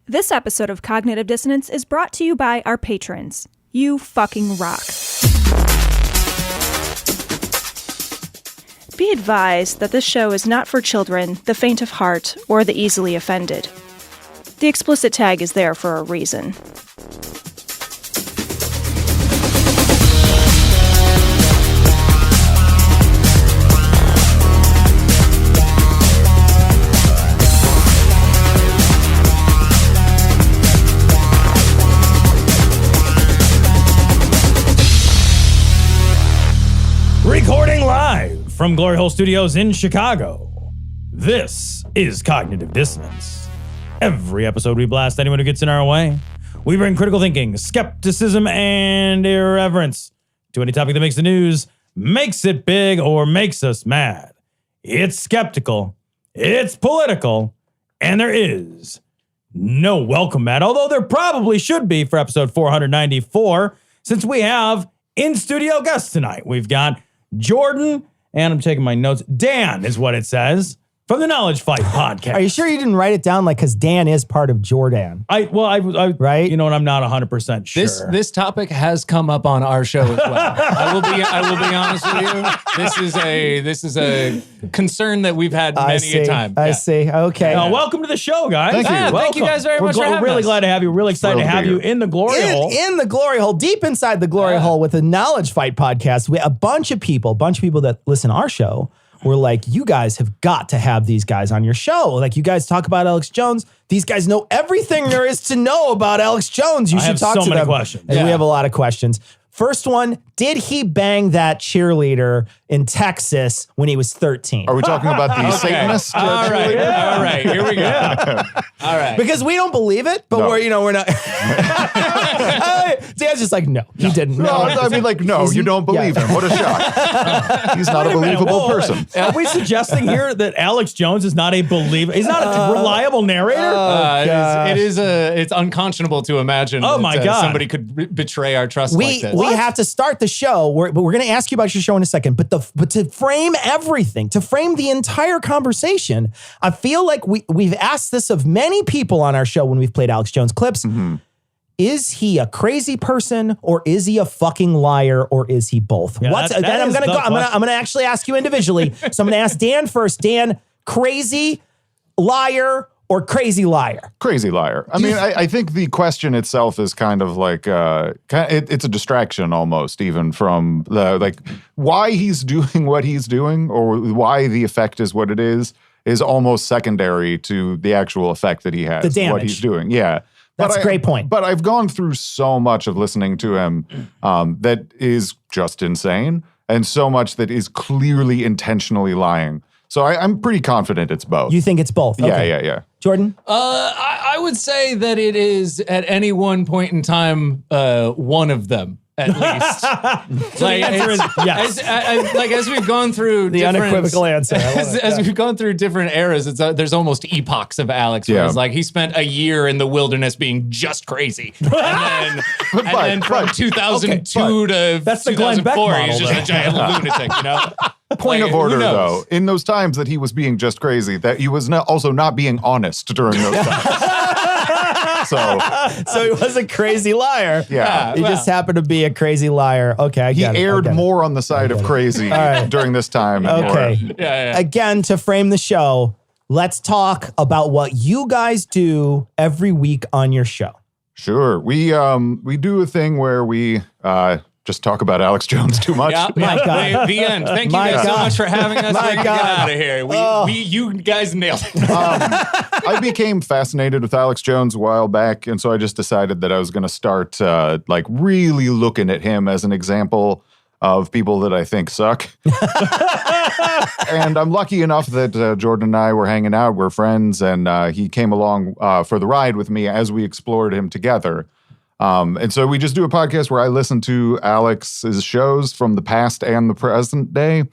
This episode of Cognitive Dissonance is brought to you by our patrons. You fucking rock. Be advised that this show is not for children, the faint of heart, or the easily offended. The explicit tag is there for a reason. Recording live from Glory Hole Studios in Chicago. This is Cognitive Dissonance. Every episode we blast anyone who gets in our way. We bring critical thinking, skepticism, and irreverence to any topic that makes the news, makes it big, or makes us mad. It's skeptical, it's political, and there is no welcome mat, although there probably should be for episode 494, since we have in-studio guests tonight. We've got Jordan, and I'm taking my notes. Dan is what it says from the Knowledge Fight podcast. Are you sure you didn't write it down? Like, because Dan is part of Jordan. I right? You know, and I'm not 100% sure. This topic has come up on our show as well. I will be honest with you. This is a concern that we've had many a time. I see. Okay. Welcome to the show, guys. Thank you. Thank you guys very much for having us. We're really glad to have you. Really excited to have you in the Glory Hole. In the Glory Hole, deep inside the Glory Hole with the Knowledge Fight podcast. A bunch of people that listen to our show were like, you guys have got to have these guys on your show. Like, you guys talk about Alex Jones. These guys know everything there is to know about Alex Jones. You should talk to them. so many questions. And we have a lot of questions. First one, did he bang that cheerleader in Texas when he was 13? Are we talking about the Satanist? All right. Here we go. All right. Because we don't believe it, but we're not. Dan's just like, no, he didn't. No, I mean, like, no, you don't believe him. What a shock. He's not a believable person. Are we suggesting here that Alex Jones is not a believer? He's not a reliable narrator? It's unconscionable to imagine that somebody could betray our trust like this. We have to start the show, but we're going to ask you about your show in a second. But to frame everything, to frame the entire conversation, I feel like we've asked this of many people on our show when we've played Alex Jones clips. Mm-hmm. Is he a crazy person, or is he a fucking liar, or is he both? Yeah, I'm going to actually ask you individually. So I'm going to ask Dan first. Dan, crazy liar or crazy liar? Crazy liar. I mean, I think the question itself is kind of like, it's a distraction almost, even from the, like, why he's doing what he's doing, or why the effect is what it is almost secondary to the actual effect that he has. The damage. What he's doing. Yeah. That's a great point. But I've gone through so much of listening to him that is just insane, and so much that is clearly intentionally lying. So I'm pretty confident it's both. You think it's both? Okay. Yeah. Jordan? I would say that it is at any one point in time one of them. At least, like, the answer is yes. As we've gone through the unequivocal answer. As we've gone through different eras, there's almost epochs of Alex. Where it's like he spent a year in the wilderness being just crazy, and then from 2002 to that's the Glenn Beck 2004, model, he's just a giant lunatic. You know. Point of order, though, in those times that he was being just crazy, that he was also not being honest during those times. So he was a crazy liar. Yeah. He just happened to be a crazy liar. Okay, he aired more on the side of crazy during this time. Okay. Yeah. Again, to frame the show, let's talk about what you guys do every week on your show. Sure. We do a thing where we just talk about Alex Jones too much. Yeah, My God. The end. Thank you guys so much for having us. We're gonna get out of here. You guys nailed it. I became fascinated with Alex Jones a while back, and so I just decided that I was going to start really looking at him as an example of people that I think suck. And I'm lucky enough that Jordan and I were hanging out. We're friends, and he came along for the ride with me as we explored him together. And so we just do a podcast where I listen to Alex's shows from the past and the present day,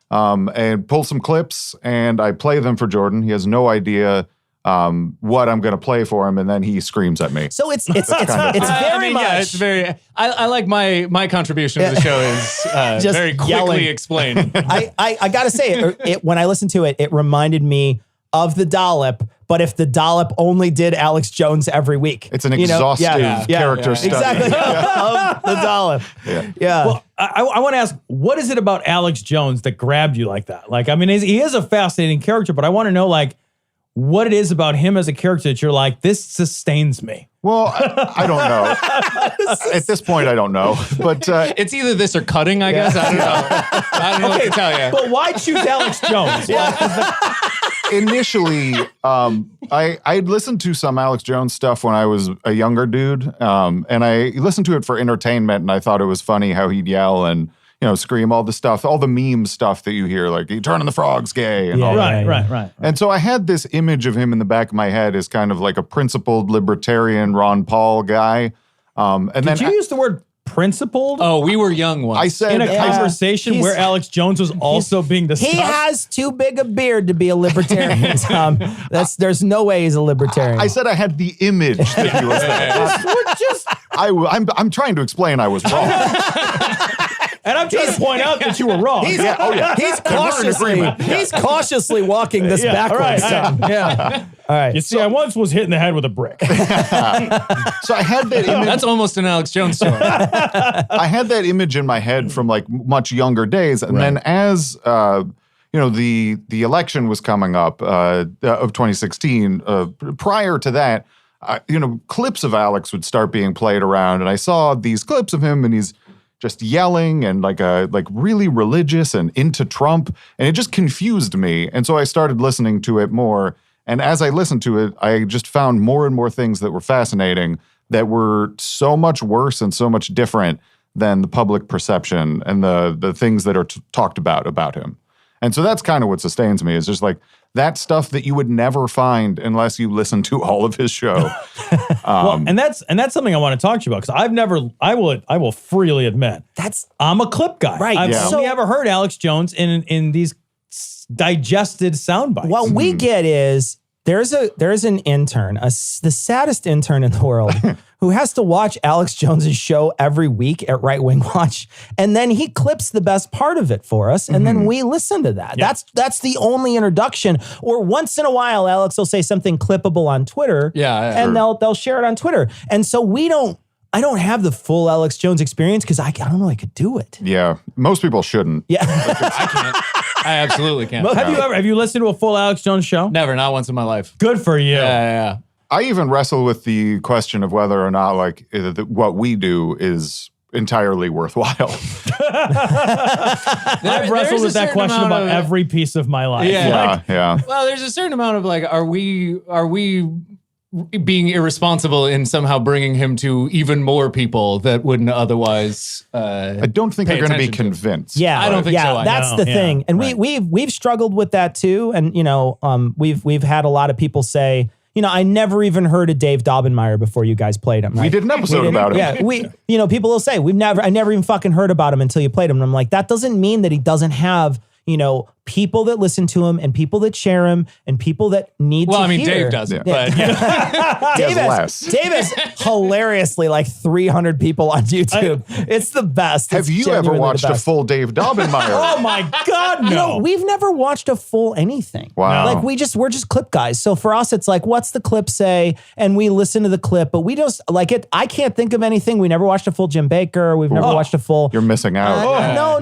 and pull some clips, and I play them for Jordan. He has no idea what I'm going to play for him, and then he screams at me. So it's very much. Yeah, it's very. I like my contribution to the show is Just very quickly yelling. explained. I got to say, when I listened to it, it reminded me of The Dollop, but if the dollop only did Alex Jones every week. It's an exhaustive character study. Exactly. The dollop. Yeah. Well, I want to ask, what is it about Alex Jones that grabbed you like that? Like, I mean, he is a fascinating character, but I want to know, like, what it is about him as a character that you're like, this sustains me. Well, I don't know. At this point, I don't know. But it's either this or cutting, I guess. I don't know. I don't know what to tell you. But why choose Alex Jones? initially, I'd listened to some Alex Jones stuff when I was a younger dude, and I listened to it for entertainment, and I thought it was funny how he'd yell and scream all the stuff, all the meme stuff that you hear, like "You turning the frogs gay" and all that. Right. And so I had this image of him in the back of my head as kind of like a principled libertarian Ron Paul guy. Did you use the word principled? Oh, we were young once. I said in a conversation He's- where Alex Jones was also being discussed. He has too big a beard to be a libertarian, Tom. There's no way he's a libertarian. I said I had the image that he was that. I'm trying to explain I was wrong. And I'm trying to point out that you were wrong. He's cautiously walking this backwards. Right. Yeah. All right. You see, I once was hit in the head with a brick. So I had that image. That's almost an Alex Jones story. I had that image in my head from like much younger days, and then as the election was coming up of 2016. Prior to that, clips of Alex would start being played around, and I saw these clips of him, and he's just yelling and like really religious and into Trump, and it just confused me. And so I started listening to it more. And as I listened to it, I just found more and more things that were fascinating, that were so much worse and so much different than the public perception and the things that are talked about him. And so that's kind of what sustains me, is just like that stuff that you would never find unless you listen to all of his show. And that's something I want to talk to you about, because I will freely admit I'm a clip guy. Right. I've Yeah. only ever heard Alex Jones in these digested sound bites. What we get is there's an intern, the saddest intern in the world, who has to watch Alex Jones's show every week at Right Wing Watch, and then he clips the best part of it for us, and then we listen to that. Yeah. That's the only introduction. Or once in a while, Alex will say something clippable on Twitter, and they'll share it on Twitter. And so I don't have the full Alex Jones experience because I don't know I could do it. Yeah, most people shouldn't. Yeah. I can't. I absolutely can't. Have you listened to a full Alex Jones show? Never, not once in my life. Good for you. Yeah. I even wrestle with the question of whether or not what we do is entirely worthwhile. I've wrestled with that question about every piece of my life. Yeah. Well, there's a certain amount of like, are we being irresponsible in somehow bringing him to even more people that wouldn't otherwise? I don't think they're going to be convinced. Yeah, I don't think so either. That's the thing, and we've struggled with that too. And we've had a lot of people say, I never even heard of Dave Daubenmire before you guys played him. Right? We did an episode about him. Yeah, people will say I never even fucking heard about him until you played him. And I'm like, that doesn't mean that he doesn't have people that listen to him and people that share him and people that need to hear. Dave doesn't, but Dave has hilariously like 300 people on YouTube. It's the best. Have you ever watched a full Dave Daubenmire? Oh my God, no. We've never watched a full anything. Wow. Like we're just clip guys. So for us, it's like, what's the clip say? And we listen to the clip, but we just like it. I can't think of anything. We never watched a full Jim Baker. We've never watched a full. You're missing out.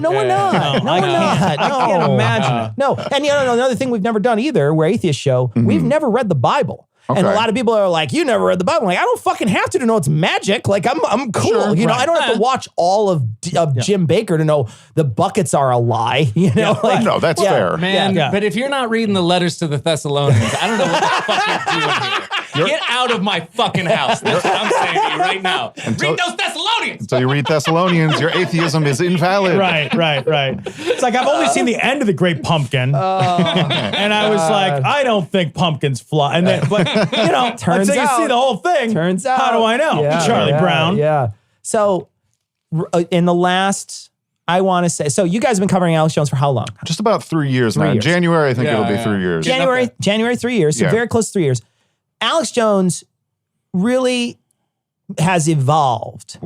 No, we're not. No, we're not. I can't imagine it. No, and another thing we've never done either, we're Atheist Show, we've never read the Bible. And a lot of people are like, you never read the Bible. I'm like, I don't fucking have to know it's magic. Like, I'm cool. Sure, I don't have to watch all of Jim Baker to know the buckets are a lie. No, that's fair. man. Yeah. But if you're not reading the letters to the Thessalonians, I don't know what the fuck you're doing here. Get out of my fucking house. That's what I'm saying to you right now. Read those Thessalonians. Until you read Thessalonians, your atheism is invalid. Right. It's like I've only seen the end of The Great Pumpkin, and I was like, I don't think pumpkins fly. And then, but Turns until you out- see the whole thing, Turns out. how do I know? Charlie Brown. Yeah. So in the last, I want to say, so you guys have been covering Alex Jones for how long? Just about 3 years now. years. January, I think it'll be 3 years. January 3 years. So Yeah. very close to 3 years. Alex Jones really has evolved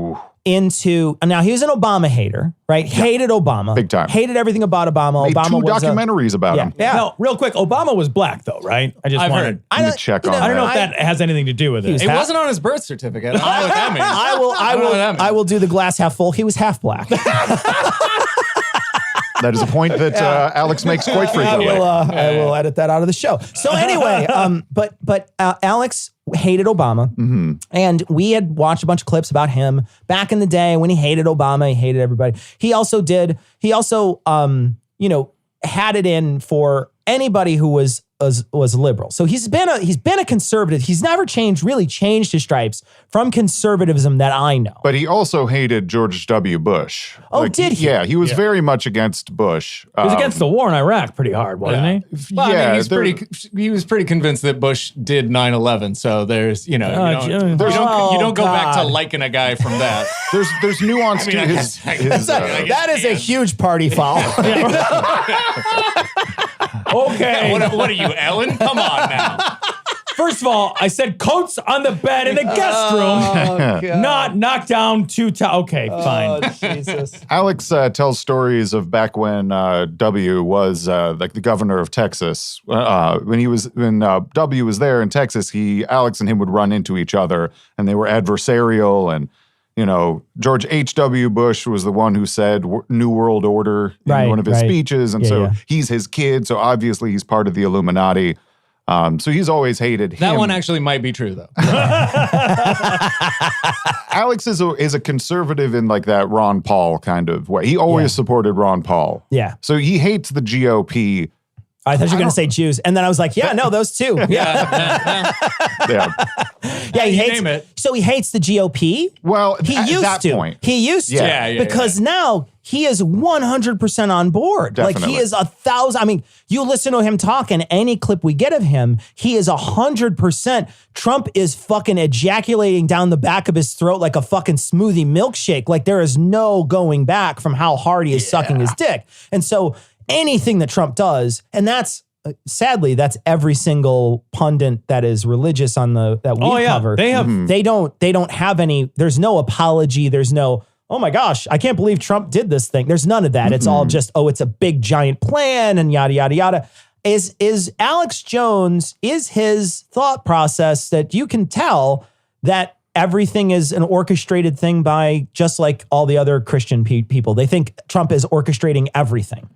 into, now he was an Obama hater, right? Hated Obama. Big time. Hated everything about Obama. Made Obama two was documentaries about him. Yeah. No, real quick, Obama was black though, right? I just I've wanted. heard. Let me check on I don't know if that. that has anything to do with it. It wasn't on his birth certificate. I don't know what that means. I will don't know what that means. I will do the glass half full. He was half black. That is a point that Alex makes quite I frequently. will edit that out of the show. So anyway, but Alex hated Obama, and we had watched a bunch of clips about him back in the day when he hated Obama. He hated everybody. He also had it in for anybody who was liberal. So he's been a conservative. He's never really changed his stripes from conservatism that I know. But he also hated George W. Bush. Oh, did he? Yeah, he was very much against Bush. He was against the war in Iraq pretty hard, wasn't he? Well, I Yeah, mean, he was pretty convinced that Bush did 9/11. So there's, you don't go back to God. liking a guy from that. There's nuance to his. That is a huge party foul. Okay. What are you, Ellen? Come on now. First of all, I said coats on the bed in the guest room, not knocked down Okay, fine. Jesus. Alex tells stories of back when W was like the governor of Texas. When W was there in Texas, Alex and him would run into each other, and they were adversarial. And George H.W. Bush was the one who said New World Order in one of his speeches, and he's his kid, so obviously he's part of the Illuminati. So he's always hated him. That one actually might be true, though. Alex is a conservative in like that Ron Paul kind of way. He always supported Ron Paul. Yeah. So he hates the GOP. I thought you were going to say Jews. And then I was like, yeah, no, those two. Yeah. Yeah. He hates name it. So he hates the GOP? Well, He at used that to. point. He used to. Yeah, because now he is 100% on board. Like Definitely. he is 1,000. I mean, you listen to him talk in any clip we get of him, he is 100%. Trump is fucking ejaculating down the back of his throat like a fucking smoothie milkshake. Like there is no going back from how hard he is sucking his dick. And so anything that Trump does, and that's, sadly, that's every single pundit that is religious on that we cover. They have. They don't have any. There's no apology. There's no, oh my gosh, I can't believe Trump did this thing. There's none of that. It's all just, it's a big giant plan and yada yada yada. Is Alex Jones, is his thought process that you can tell that everything is an orchestrated thing by just like all the other Christian people? They think Trump is orchestrating everything.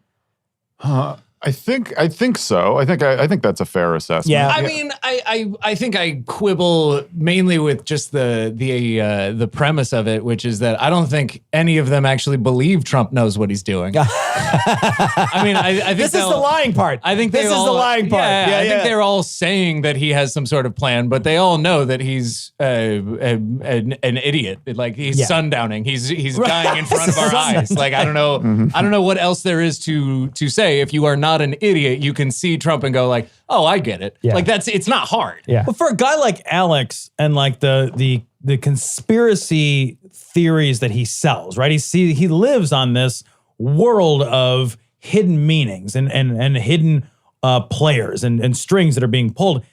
I think so. I think that's a fair assessment. Yeah. I mean, I think I quibble mainly with just the premise of it, which is that I don't think any of them actually believe Trump knows what he's doing. I mean, I think This is the lying part. I think this is the lying part. Yeah, I think they're all saying that he has some sort of plan, but they all know that he's an idiot. Like he's sundowning. He's dying in front of our eyes. Like I don't know what else there is to say. If you are not an idiot, you can see Trump and go like, oh, I get it. Yeah. Like it's not hard. Yeah. But for a guy like Alex and like the conspiracy theories that he sells, right? He lives on this world of hidden meanings and hidden players and strings that are being pulled.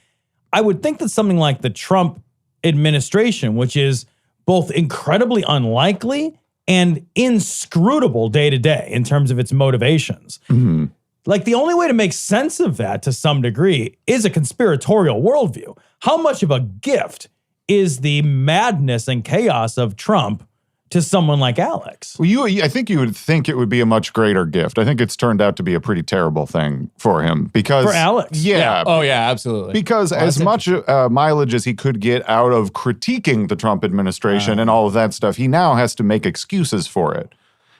I would think that something like the Trump administration, which is both incredibly unlikely and inscrutable day to day in terms of its motivations. Mm-hmm. Like the only way to make sense of that to some degree is a conspiratorial worldview. How much of a gift is the madness and chaos of Trump to someone like Alex? Well, I think you would think it would be a much greater gift. I think it's turned out to be a pretty terrible thing for him because For Alex? Yeah. Oh yeah, absolutely. Because as much mileage as he could get out of critiquing the Trump administration and all of that stuff, he now has to make excuses for it.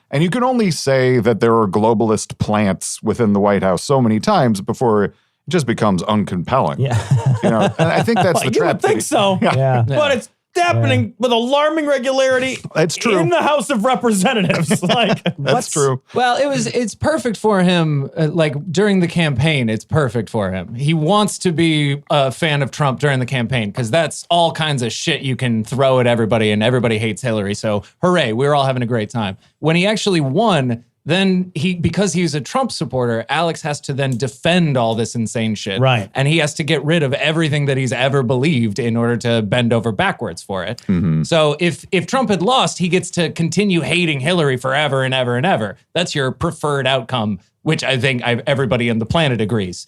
And you can only say that there are globalist plants within the White House so many times before it just becomes uncompelling. Yeah. And I think that's the You trap. would think so. Yeah. But it's happening with alarming regularity. That's true. In the House of Representatives. Like That's true. Well, it's perfect for him. Like during the campaign, it's perfect for him. He wants to be a fan of Trump during the campaign because that's all kinds of shit you can throw at everybody, and everybody hates Hillary. So hooray, we were all having a great time. When he actually won, then because he's a Trump supporter, Alex has to then defend all this insane shit. Right. And he has to get rid of everything that he's ever believed in order to bend over backwards for it. So if Trump had lost, he gets to continue hating Hillary forever and ever and ever. That's your preferred outcome, which I think everybody on the planet agrees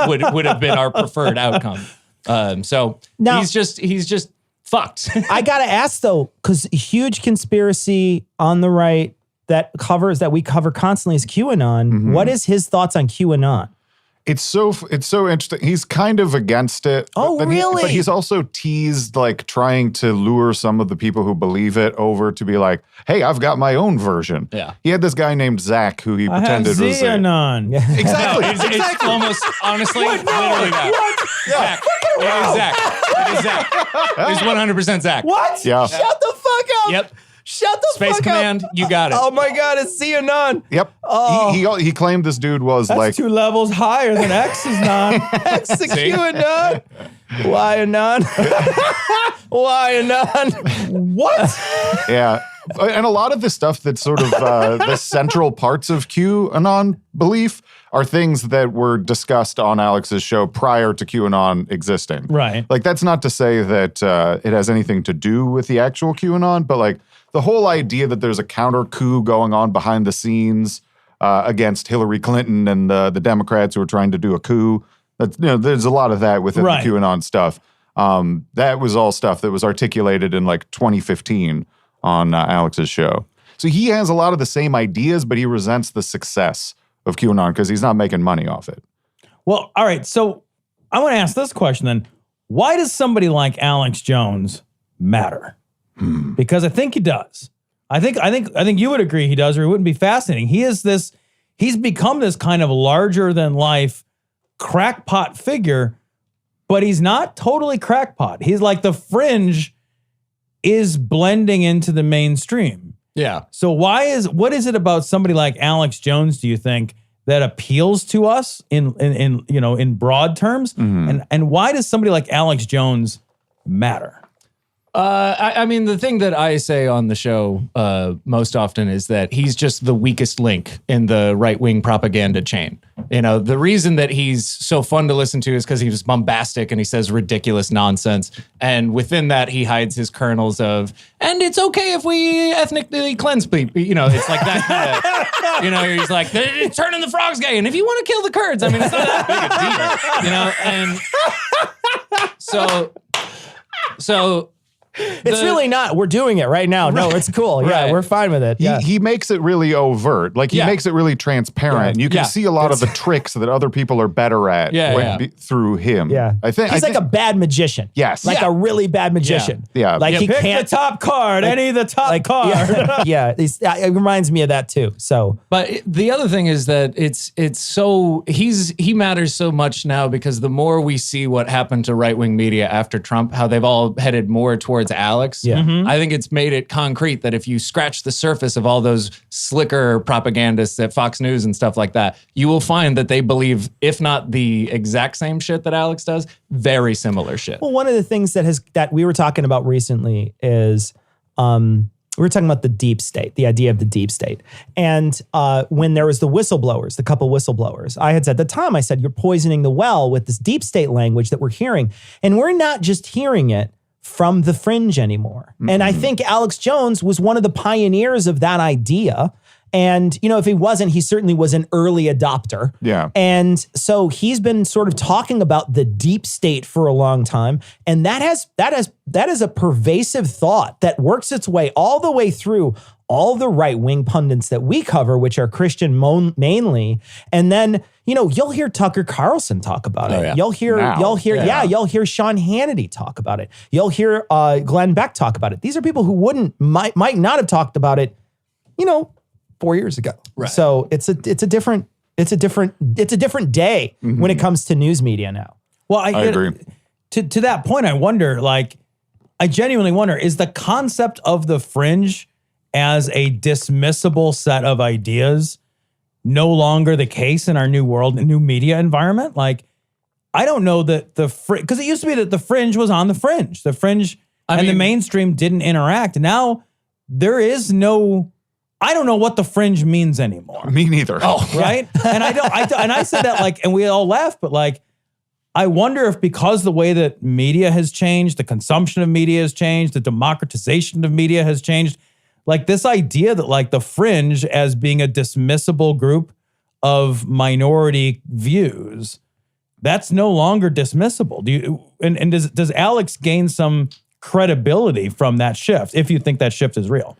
would have been our preferred outcome. So Now- he's just fucked. I gotta ask though, because huge conspiracy on the right that we cover constantly is QAnon. What is his thoughts on QAnon? It's so interesting. He's kind of against it. Oh, but really? But he's also teased like trying to lure some of the people who believe it over to be like, hey, I've got my own version. Yeah. He had this guy named Zach who he I have pretended was Xenon. Exactly. It's almost honestly literally that. Zach. It is Zach. It is Zach. It's 100% Zach. What? Yeah. Shut the fuck up. Yep. Shut the Space fuck Command, up. you got it. Oh my God, it's QAnon. Yep. He claimed this dude was That's like 2 levels higher than X is non. That's the QAnon. Why anon? Why anon? What? Yeah. And a lot of the stuff that's sort of the central parts of QAnon belief are things that were discussed on Alex's show prior to QAnon existing. Right. Like, that's not to say that it has anything to do with the actual QAnon, but like the whole idea that there's a counter coup going on behind the scenes against Hillary Clinton and the Democrats who are trying to do a coup. That's, there's a lot of that within Right. the QAnon stuff. That was all stuff that was articulated in like 2015 on Alex's show. So he has a lot of the same ideas, but he resents the success of QAnon because he's not making money off it. Well, all right. So I want to ask this question then. Why does somebody like Alex Jones matter? Because I think he does. I think you would agree he does, or it wouldn't be fascinating. He's become this kind of larger than life crackpot figure, but he's not totally crackpot. He's like the fringe is blending into the mainstream. Yeah. So what is it about somebody like Alex Jones, do you think, that appeals to us in broad terms? And why does somebody like Alex Jones matter? I mean, the thing that I say on the show most often is that he's just the weakest link in the right-wing propaganda chain. The reason that he's so fun to listen to is because he's bombastic and he says ridiculous nonsense. And within that, he hides his kernels of, and it's okay if we ethnically cleanse people. It's like that kind of, he's like, they're turning the frogs gay. And if you want to kill the Kurds, I mean, it's not that big a deal, and so It's really not. We're doing it right now. No, it's cool. Yeah, Right. we're fine with it. Yeah. He makes it really overt. Like, he Yeah. makes it really transparent. You can see a lot of the tricks that other people are better at through him. Yeah. I think he's like a bad magician. Yes. Like a really bad magician. Yeah. Like he Pick can't. the top card, any of the top card. Yeah. It reminds me of that too. So But the other thing is that he matters so much now because the more we see what happened to right-wing media after Trump, how they've all headed more towards Alex. Yeah. I think it's made it concrete that if you scratch the surface of all those slicker propagandists at Fox News and stuff like that, you will find that they believe, if not the exact same shit that Alex does, very similar shit. well, one of the things that we were talking about recently is we were talking about the deep state, the idea of the deep state. And when there was the whistleblowers, the couple whistleblowers, I had said at the time, I said, you're poisoning the well with this deep state language that we're hearing. And we're not just hearing it from the fringe anymore. And I think Alex Jones was one of the pioneers of that idea. And, if he wasn't, he certainly was an early adopter. Yeah. And so he's been sort of talking about the deep state for a long time. And that is a pervasive thought that works its way all the way through all the right-wing pundits that we cover, which are Christian mainly. And then, you'll hear Tucker Carlson talk about it. yeah. You'll hear Sean Hannity talk about it. You'll hear Glenn Beck talk about it. These are people who might not have talked about it, 4 years ago. Right. So it's a different day when it comes to news media now. Well, I agree. To that point, I genuinely wonder, is the concept of the fringe as a dismissible set of ideas no longer the case in our new world, new media environment? Like, I don't know that because it used to be that the fringe was on the fringe. The fringe and the mainstream didn't interact. Now there is no, I don't know what the fringe means anymore. Me neither. Right? And I said that like, and we all laughed, but like, I wonder if because the way that media has changed, the consumption of media has changed, the democratization of media has changed, like this idea that like the fringe as being a dismissible group of minority views, that's no longer dismissible. Does Alex gain some credibility from that shift, if you think that shift is real?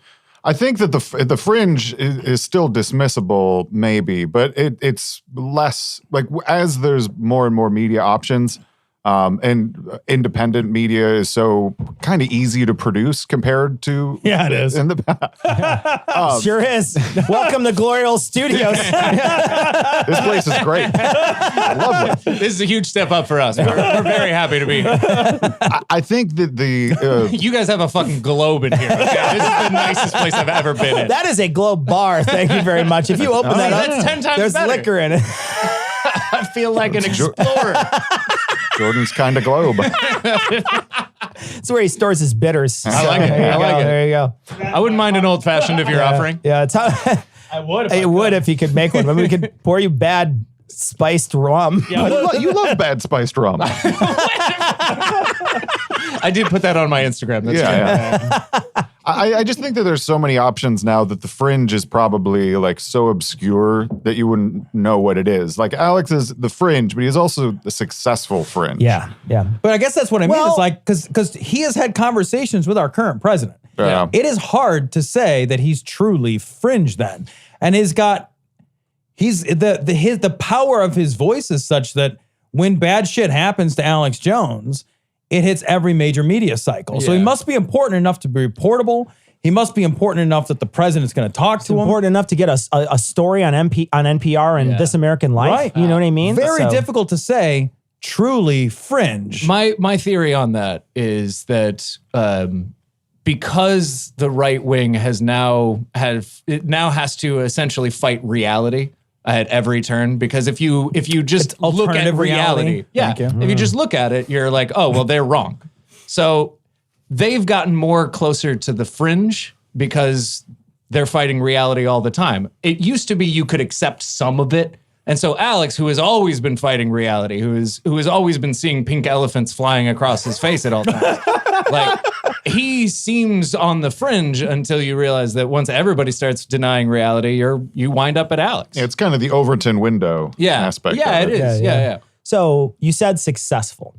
I think that the fringe is still dismissible, maybe, but it's less like as there's more and more media options, and independent media is so kind of easy to produce compared to it is in the past. Sure is. Welcome to Glory Hole Studios. This place is great, lovely. This is a huge step up for us. We're very happy to be here. I think that You guys have a fucking globe in here. Okay? This is the nicest place I've ever been in. That is a globe bar. Thank you very much. If you open that up, That's 10 times there's better. liquor in it. I feel like an explorer. Jordan's kind of globe. It's where he stores his bitters. I like it. There you I like go. it. There you go. I wouldn't mind an old fashioned if you're offering. Yeah, it's how, I would. it would if he could make one. Maybe we could pour you bad spiced rum. You love bad spiced rum. I did put that on my Instagram. That's true. I just think that there's so many options now that the fringe is probably like so obscure that you wouldn't know what it is. Like Alex is the fringe, but he's also the successful fringe. Yeah. But I guess that's what I mean. Well- Is like because he has had conversations with our current president. Yeah. It is hard to say that he's truly fringe then, and the power of his voice is such that when bad shit happens to Alex Jones, it hits every major media cycle. So he Yeah. must be important enough to be reportable. He must be important enough that the president's going to talk to him. Important enough to get a story on NPR and Yeah. This American Life. Right. You know what I mean? Very So- difficult to say truly fringe. My theory on that is that because the right wing has now has to essentially fight reality at every turn, because if you just look at alternative reality. yeah, Thank you. if you just look at it, you're like, oh well, they're wrong. So they've gotten more closer to the fringe because they're fighting reality all the time. It used to be you could accept some of it. And so Alex, who has always been fighting reality, who has always been seeing pink elephants flying across his face at all times, like he seems on the fringe until you realize that once everybody starts denying reality, you wind up at Alex. It's kind of the Overton window aspect. Yeah, of it is. Yeah. So you said successful.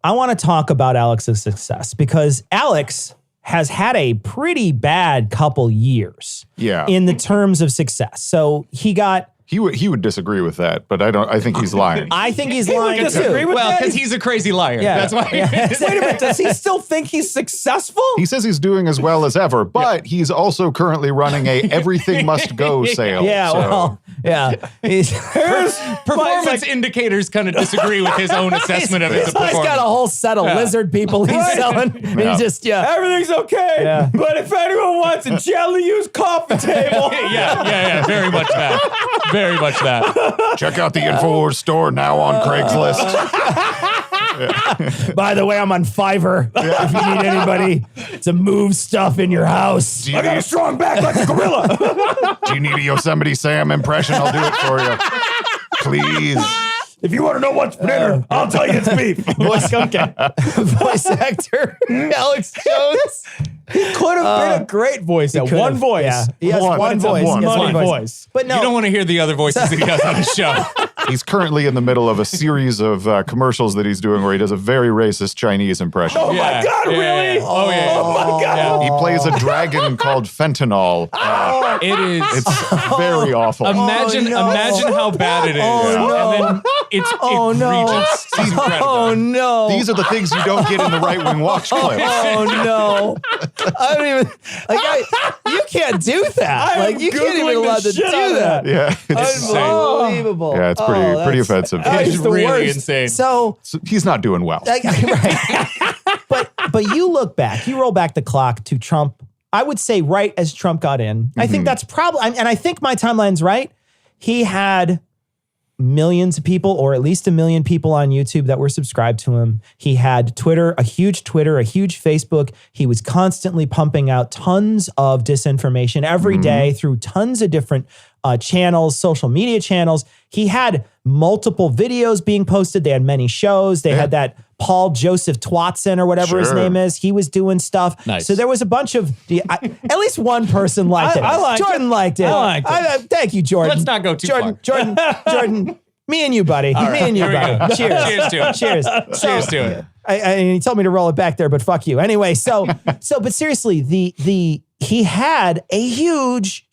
I want to talk about Alex's success because Alex has had a pretty bad couple years Yeah. in the terms of success. So he got, He would disagree with that, but I think he's lying. I think he's lying disagree too. with Well, that? because he's a crazy liar. Yeah. That's why. Wait a minute, does he still think he's successful? He says he's doing as well as ever, but he's also currently running a everything must go sale. Yeah, So- well, yeah. He's, Performance indicators kind of disagree with his own assessment of his he's performance. got a whole set of lizard people he's selling. And Yeah. he just, Everything's okay, Yeah. but if anyone wants a jelly used coffee table, yeah, very much that. Very much that. Check out the InfoWars store now on Craigslist. By the way, I'm on Fiverr if you need anybody to move stuff in your house. I got a strong back like a gorilla. Do you need a Yosemite Sam impression? I'll do it for you. Please. If you want to know what's for dinner, I'll tell you it's beef. Voice actor Alex Jones. Could have been a great voice. That Could've. one voice. Yeah. He has One. one It's a voice. one. He has Money one voice. But no, You don't want to hear the other voices that he does on his show. He's currently in the middle of a series of commercials that he's doing where he does a very racist Chinese impression. Oh my God, really? Oh yeah. Oh my God. He plays a dragon called Fentanyl. It is. It's very awful. Imagine how bad it is. And then it's egregious. It's incredible. oh no. These are the things you don't get in the right-wing watch clips. Oh no! I don't even you can't do that. I am Like you can't even Googling allowed the to shit do out of that. Yeah, it's, Unbelievable. yeah, it's pretty offensive. That It's is the really worst. insane. So, He's not doing well. right. but you look back, you roll back the clock to Trump. I would say right as Trump got in. I think that's probably, and I think my timeline's right. He had millions of people, or at least 1 million people on YouTube that were subscribed to him. He had Twitter, a huge Facebook. He was constantly pumping out tons of disinformation every day through tons of different channels, social media channels. He had multiple videos being posted. They had many shows. They had that Paul Joseph Twatson or whatever his name is. He was doing stuff. Nice. So there was a bunch of, at least one person liked it. I liked Jordan it. liked it. I liked it. Thank you, Jordan. Let's not go too Jordan, far. Jordan, me and you, buddy. Me and you, here we buddy. go. Cheers. Cheers to it. Cheers. Cheers to it. And he told me to roll it back there, but fuck you. Anyway, but seriously, he had a huge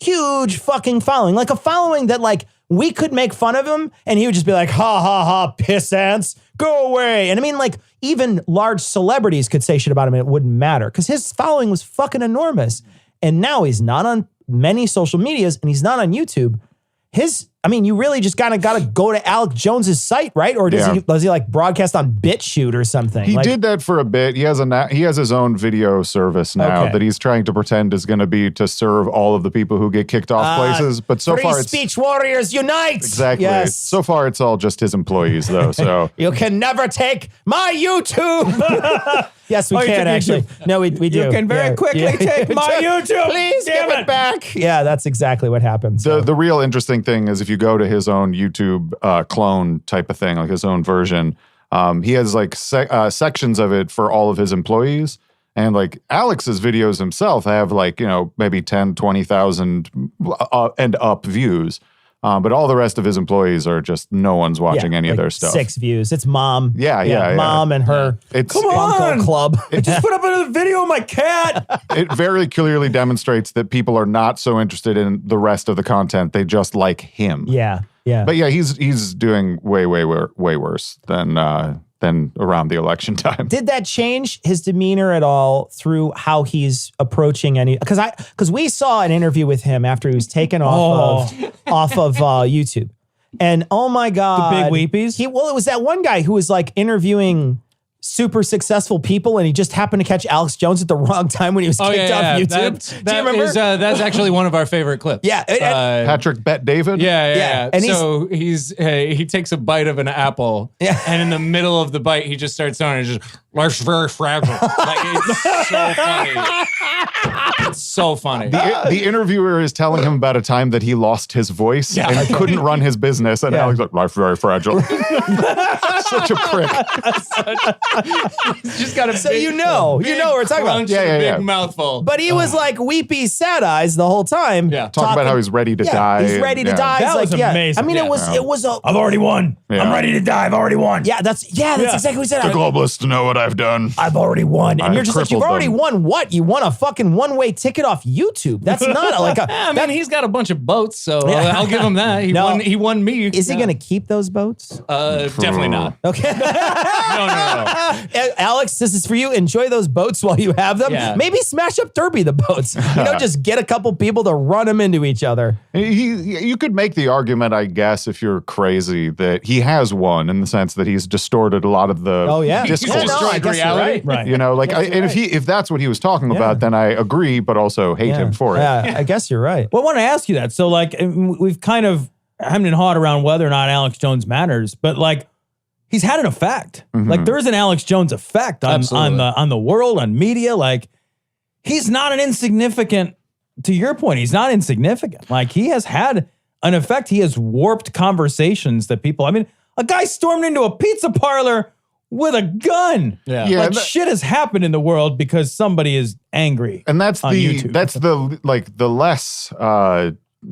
fucking following, like a following that like we could make fun of him and he would just be like, ha ha ha, piss ants, go away. And I mean, like even large celebrities could say shit about him and it wouldn't matter because his following was fucking enormous. And now he's not on many social medias and he's not on YouTube. You really just gotta go to Alex Jones's site, right? Or does he like broadcast on BitChute or something? He did that for a bit. He has his own video service now that he's trying to pretend is going to be to serve all of the people who get kicked off places. But so Free far, it's speech warriors unite. exactly. Yes. So far, it's all just his employees, though. So You can never take my YouTube. Yes, we you can took actually. YouTube. No, we do. You can very quickly take my YouTube. Please Damn give it back. Yeah, that's exactly what happens. the real interesting thing is if you go to his own YouTube clone type of thing, like his own version, he has like sections of it for all of his employees. And like Alex's videos himself have like, maybe 10, 20,000 and up views. But all the rest of his employees are just no one's watching any of their stuff. 6 views. It's mom. Yeah. Mom and her Come Bunko club. Just put up another video of my cat. It very clearly demonstrates that people are not so interested in the rest of the content. They just like him. Yeah. But yeah, he's doing way worse than around the election time. Did that change his demeanor at all through how he's approaching any? Because we saw an interview with him after he was taken off of YouTube, and oh my god, The big weepies? It was that one guy who was like interviewing super successful people, and he just happened to catch Alex Jones at the wrong time when he was kicked off YouTube. Do you remember? That's actually one of our favorite clips. Yeah. Patrick Bet David. Yeah. And so he takes a bite of an apple, and in the middle of the bite, he just starts on and just life's very fragile. Like it's so funny. It's so funny. The interviewer is telling him about a time that he lost his voice and couldn't run his business, and Alex like, life's very fragile. Such a prick. He's just got a So big, you know what we're talking about. crunch and a big mouthful. But he was like weepy, sad eyes the whole time. Yeah. Talking about how he's ready to die. He's ready to die. That He's was like, amazing. I mean, it was a. I've already won. Yeah. I'm ready to die. I've already won. Yeah, that's exactly what he said. The globalists know what I've done. I've already won. And I've you're just like, you've crippled already them. won what? You won a fucking one-way ticket off YouTube. That's not like a. I mean, he's got a bunch of boats, so Yeah. I'll give him that. He won me. Is he going to keep those boats? Definitely not. Okay. No. Alex, this is for you. Enjoy those boats while you have them. Yeah. Maybe smash up Derby the boats. Just get a couple people to run them into each other. You could make the argument, I guess, if you're crazy, that he has won in the sense that he's distorted a lot of the discourse. Yeah, no, I guess you're reality. right. Right. You know, like, and if that's what he was talking about, then I agree, but also hate him for it. Yeah, I guess you're right. Well, I want to ask you that. So, like, we've kind of hemmed and hawed around whether or not Alex Jones matters, but like, he's had an effect. Like, there is an Alex Jones effect on the world, on media. Like, he's not an insignificant. To your point, he's not insignificant. Like, he has had an effect. He has warped conversations that people. I mean, a guy stormed into a pizza parlor with a gun. Yeah. Yeah, Like, shit has happened in the world because somebody is angry. And that's on YouTube. the less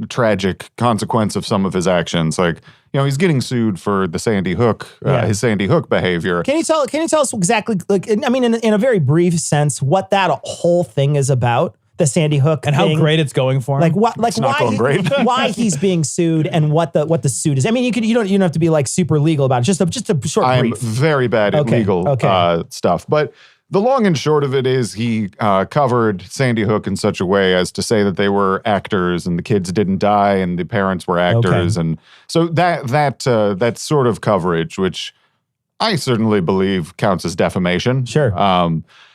tragic consequence of some of his actions. Like, he's getting sued for the Sandy Hook, his Sandy Hook behavior. Can you tell us exactly, like, I mean, in a very brief sense, what that whole thing is about? The Sandy Hook And thing? how great it's going for him. Like what? Like not going great. why he's being sued and what the suit is. I mean, you don't have to be like super legal about it. Just a short I'm brief. very bad at legal stuff. But the long and short of it is he covered Sandy Hook in such a way as to say that they were actors and the kids didn't die and the parents were actors. And so that sort of coverage, which I certainly believe counts as defamation. Sure.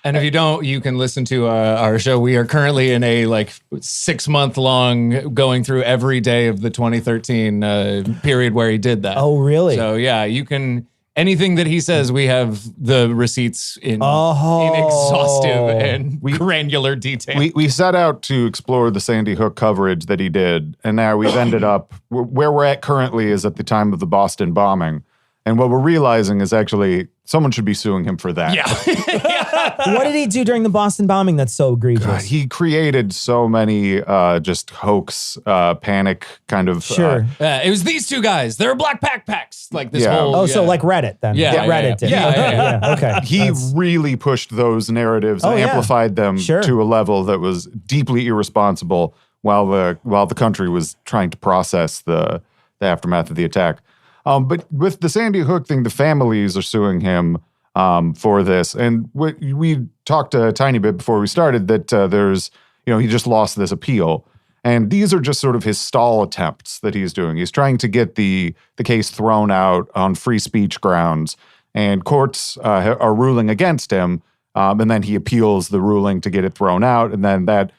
And if you don't, you can listen to our show. We are currently in a 6-month long going through every day of the 2013 period where he did that. Oh, really? So yeah, you can, anything that he says, we have the receipts in exhaustive and granular detail. We set out to explore the Sandy Hook coverage that he did, and now we've ended up where we're at currently is at the time of the Boston bombing. And what we're realizing is actually someone should be suing him for that. Yeah. What did he do during the Boston bombing that's so egregious? God, he created so many just hoax, panic kind of. Sure. It was these two guys. They're black backpacks. Like this Yeah. whole. So like Reddit then. Yeah, Reddit did. Yeah. Okay. He really pushed those narratives and yeah. amplified them Sure. to a level that was deeply irresponsible while the country was trying to process the aftermath of the attack. But with the Sandy Hook thing, the families are suing him for this. And we talked a tiny bit before we started that there's, he just lost this appeal. And these are just sort of his stall attempts that he's doing. He's trying to get the case thrown out on free speech grounds. And courts are ruling against him. And then he appeals the ruling to get it thrown out. And then that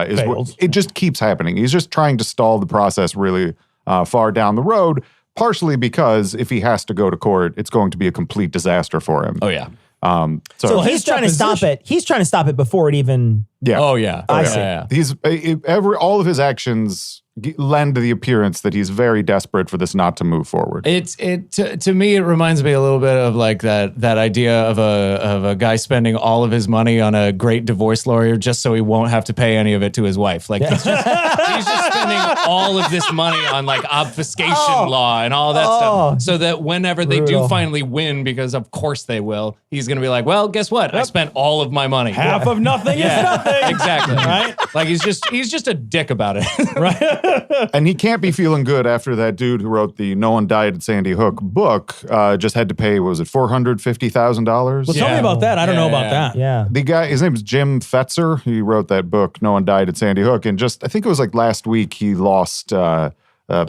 is what it just keeps happening. He's just trying to stall the process really far down the road. Partially because if he has to go to court, it's going to be a complete disaster for him. Oh yeah. So he's trying to stop it. He's trying to stop it before it even. Yeah. Oh yeah. I see. Yeah. All of his actions lend the appearance that he's very desperate for this not to move forward. To me it reminds me a little bit of like that idea of a guy spending all of his money on a great divorce lawyer just so he won't have to pay any of it to his wife. Like he's just spending all of this money on like obfuscation law and all that stuff, so that whenever they do finally win, because of course they will, he's gonna be like, well, guess what? I spent all of my money. Half of nothing is nothing. Exactly. Right? Like he's just a dick about it. Right? And he can't be feeling good after that dude who wrote the No One Died at Sandy Hook book just had to pay, what was it, $450,000? Well, tell me about that. I don't know about that. Yeah. The guy, his name is Jim Fetzer. He wrote that book, No One Died at Sandy Hook. And just, I think it was like last week, he lost the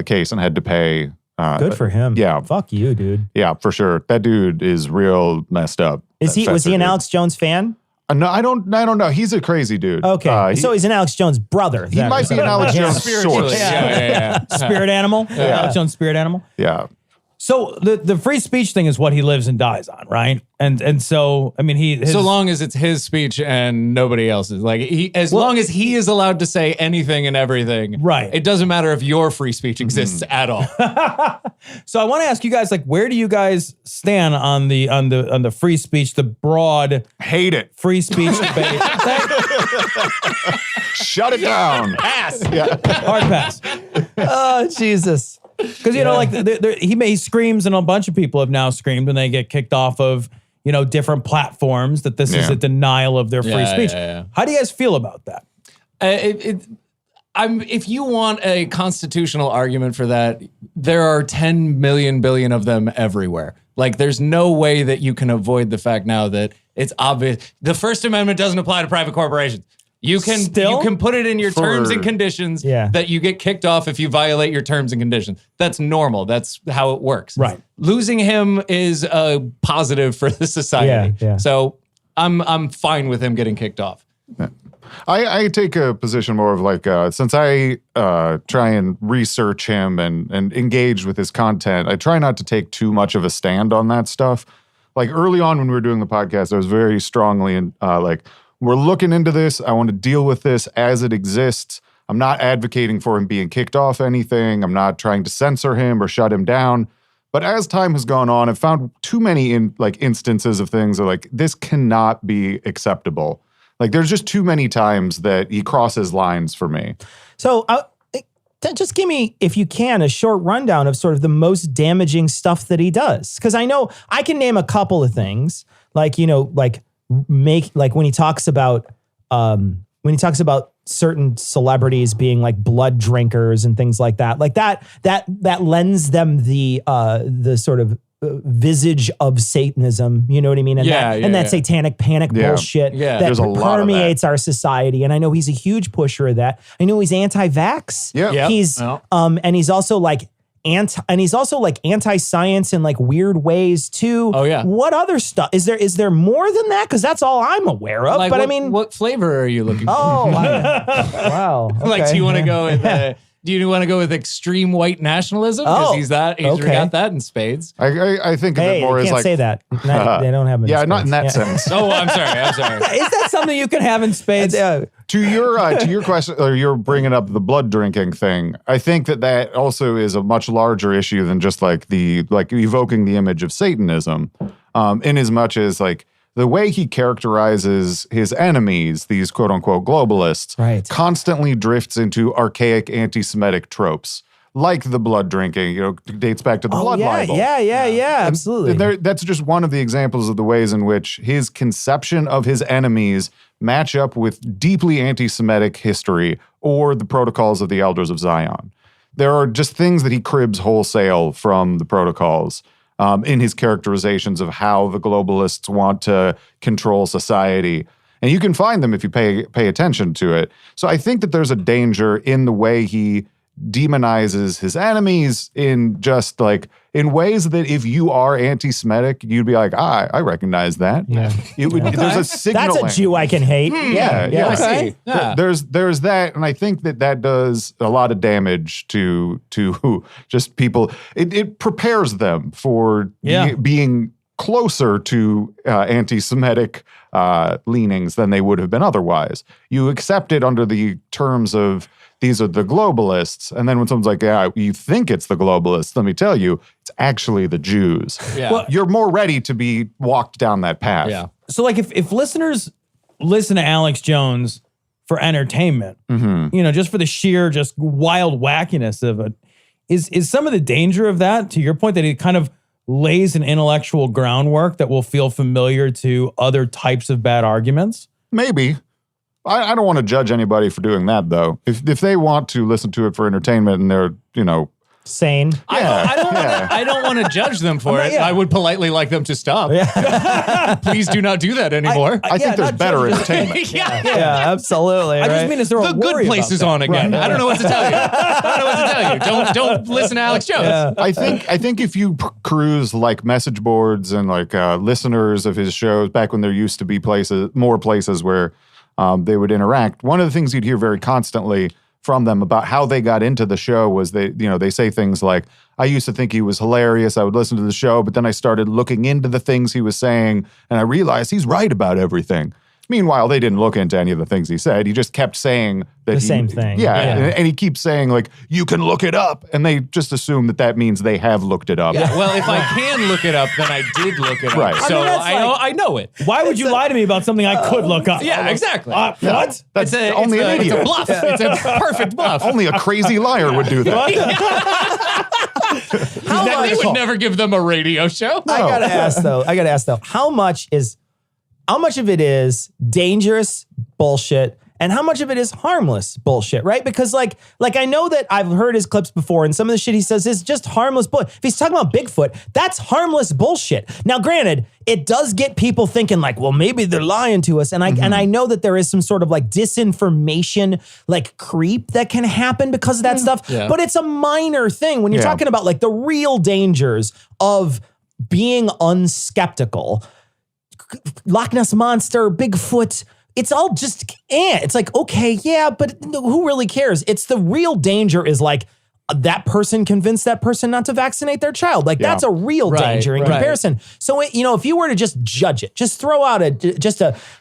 case and had to pay. Good for him. Yeah. Fuck you, dude. Yeah, for sure. That dude is real messed up. Was he an dude. Alex Jones fan? No, I don't know. He's a crazy dude. Okay. So he's an Alex Jones brother. he might be an Alex Jones source. Yeah. Spirit animal. Alex Jones spirit animal. Yeah. So the free speech thing is what he lives and dies on, right? And so I mean So long as it's his speech and nobody else's, like as long as he is allowed to say anything and everything, right? It doesn't matter if your free speech exists at all. So I want to ask you guys, like, where do you guys stand on the free speech, the broad hate it free speech debate? Shut it down. Pass. Yeah. Hard pass. Oh, Jesus. Because like he screams, and a bunch of people have now screamed when they get kicked off of different platforms that this is a denial of their free speech. How do you guys feel about that? If you want a constitutional argument for that, there are 10 million billion of them everywhere. Like, there's no way that you can avoid the fact now that it's obvious. The First Amendment doesn't apply to private corporations. You can put it in your terms and conditions that you get kicked off if you violate your terms and conditions. That's normal. That's how it works. Right. Losing him is a positive for the society. Yeah. So I'm fine with him getting kicked off. I take a position more of like, since I try and research him and engage with his content, I try not to take too much of a stand on that stuff. Like early on when we were doing the podcast, I was very strongly in we're looking into this. I want to deal with this as it exists. I'm not advocating for him being kicked off anything. I'm not trying to censor him or shut him down. But as time has gone on, I've found too many instances of things that like, this cannot be acceptable. Like there's just too many times that he crosses lines for me. So just give me, if you can, a short rundown of sort of the most damaging stuff that he does. Because I know I can name a couple of things, like when he talks about certain celebrities being like blood drinkers and things like that lends them the sort of visage of Satanism, you know what I mean? And that satanic panic bullshit that permeates our society. And I know he's a huge pusher of that. I know he's anti-vax. Yeah. He's and he's also like and he's also like anti-science in like weird ways too. Oh, yeah. What other stuff is there more than that? Because that's all I'm aware of. Like, but what, I mean, what flavor are you looking for? oh, wow. Like, Okay. do you want to go with do you want to go with extreme white nationalism? Because Oh, he's okay. got that in spades. I think of Hey, it more you as can't like say that. They don't have it. yeah, not in that Yeah. sense. Oh, I'm sorry. Is that something you can have in spades? To your question, or you're bringing up the blood drinking thing. I think that also is a much larger issue than just like evoking the image of Satanism, in as much as like the way he characterizes his enemies, these quote unquote globalists, Right. constantly drifts into archaic anti-Semitic tropes, like the blood drinking. Dates back to the blood libel. Yeah, absolutely. That's just one of the examples of the ways in which his conception of his enemies match up with deeply anti-Semitic history or the protocols of the Elders of Zion. There are just things that he cribs wholesale from the protocols in his characterizations of how the globalists want to control society. And you can find them if you pay attention to it. So I think that there's a danger in the way he demonizes his enemies in just like in ways that if you are anti-Semitic, you'd be like, I recognize that. Yeah. It would. There's a signaling. That's a Jew I can hate. Yeah. I see. Yeah. There's that, and I think that does a lot of damage to just people. It prepares them for being closer to anti-Semitic leanings than they would have been otherwise. You accept it under the terms of these are the globalists, and then when someone's like, "Yeah, you think it's the globalists," let me tell you, it's actually the Jews. Yeah. Well, you're more ready to be walked down that path. Yeah. So, like, if listeners listen to Alex Jones for entertainment, just for the sheer, just wild wackiness of it, is some of the danger of that, to your point, that it kind of lays an intellectual groundwork that will feel familiar to other types of bad arguments? Maybe. I don't want to judge anybody for doing that, though. If they want to listen to it for entertainment and they're, Sane. I don't want to judge them for it. yeah. I would politely like them to stop. Please do not do that anymore. I think there's better entertainment. Yeah, absolutely. I just mean, is there The a Good worry Place about is that? on again. I don't know what to tell you. Don't listen to Alex Jones. I think if you cruise like message boards and like listeners of his shows back when there used to be more places where they would interact, one of the things you'd hear very constantly from them about how they got into the show was they say things like, I used to think he was hilarious. I would listen to the show, but then I started looking into the things he was saying and I realized he's right about everything. Meanwhile, they didn't look into any of the things he said. He just kept saying that The same thing. Yeah, Yeah. And he keeps saying like, you can look it up. And they just assume that means they have looked it up. Yeah, well, if I can look it up, then I did look it up. Right. So that's I know it. Why would you lie to me about something I could look up? Yeah, exactly. What? That's It's only an it's idiot. a bluff. It's a perfect bluff. Only a crazy liar would do that. They would never give them a radio show. I gotta ask though, how much of it is dangerous bullshit and how much of it is harmless bullshit, right? Because like I know that I've heard his clips before and some of the shit he says is just harmless bullshit. If he's talking about Bigfoot, that's harmless bullshit. Now, granted, it does get people thinking like, well, maybe they're lying to us. And I know that there is some sort of like disinformation, like creep that can happen because of that stuff. Yeah. But it's a minor thing when you're Yeah. talking about like the real dangers of being unskeptical. Loch Ness Monster, Bigfoot, it's all just, it's like, okay, yeah, but who really cares? It's the real danger is like that person convinced that person not to vaccinate their child. Like that's a real danger in comparison. So, if you were to just judge it, just throw out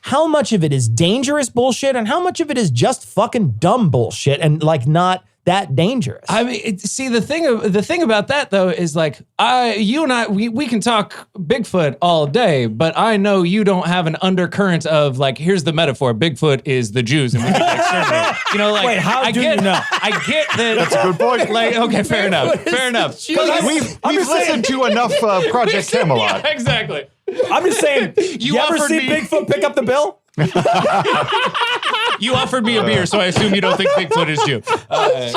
how much of it is dangerous bullshit and how much of it is just fucking dumb bullshit and like not that dangerous. I mean, see, the thing about that though is like, you and I, we can talk Bigfoot all day, but I know you don't have an undercurrent of like, here's the metaphor: Bigfoot is the Jews, and we need to exterminate. Like, Wait, how do you know? I get that. That's a good point. Like, okay, fair enough. We've listened to enough Project Camelot. Yeah, exactly. I'm just saying, you ever offered see me- Bigfoot pick up the bill? You offered me a beer, so I assume you don't think Bigfoot is Jew.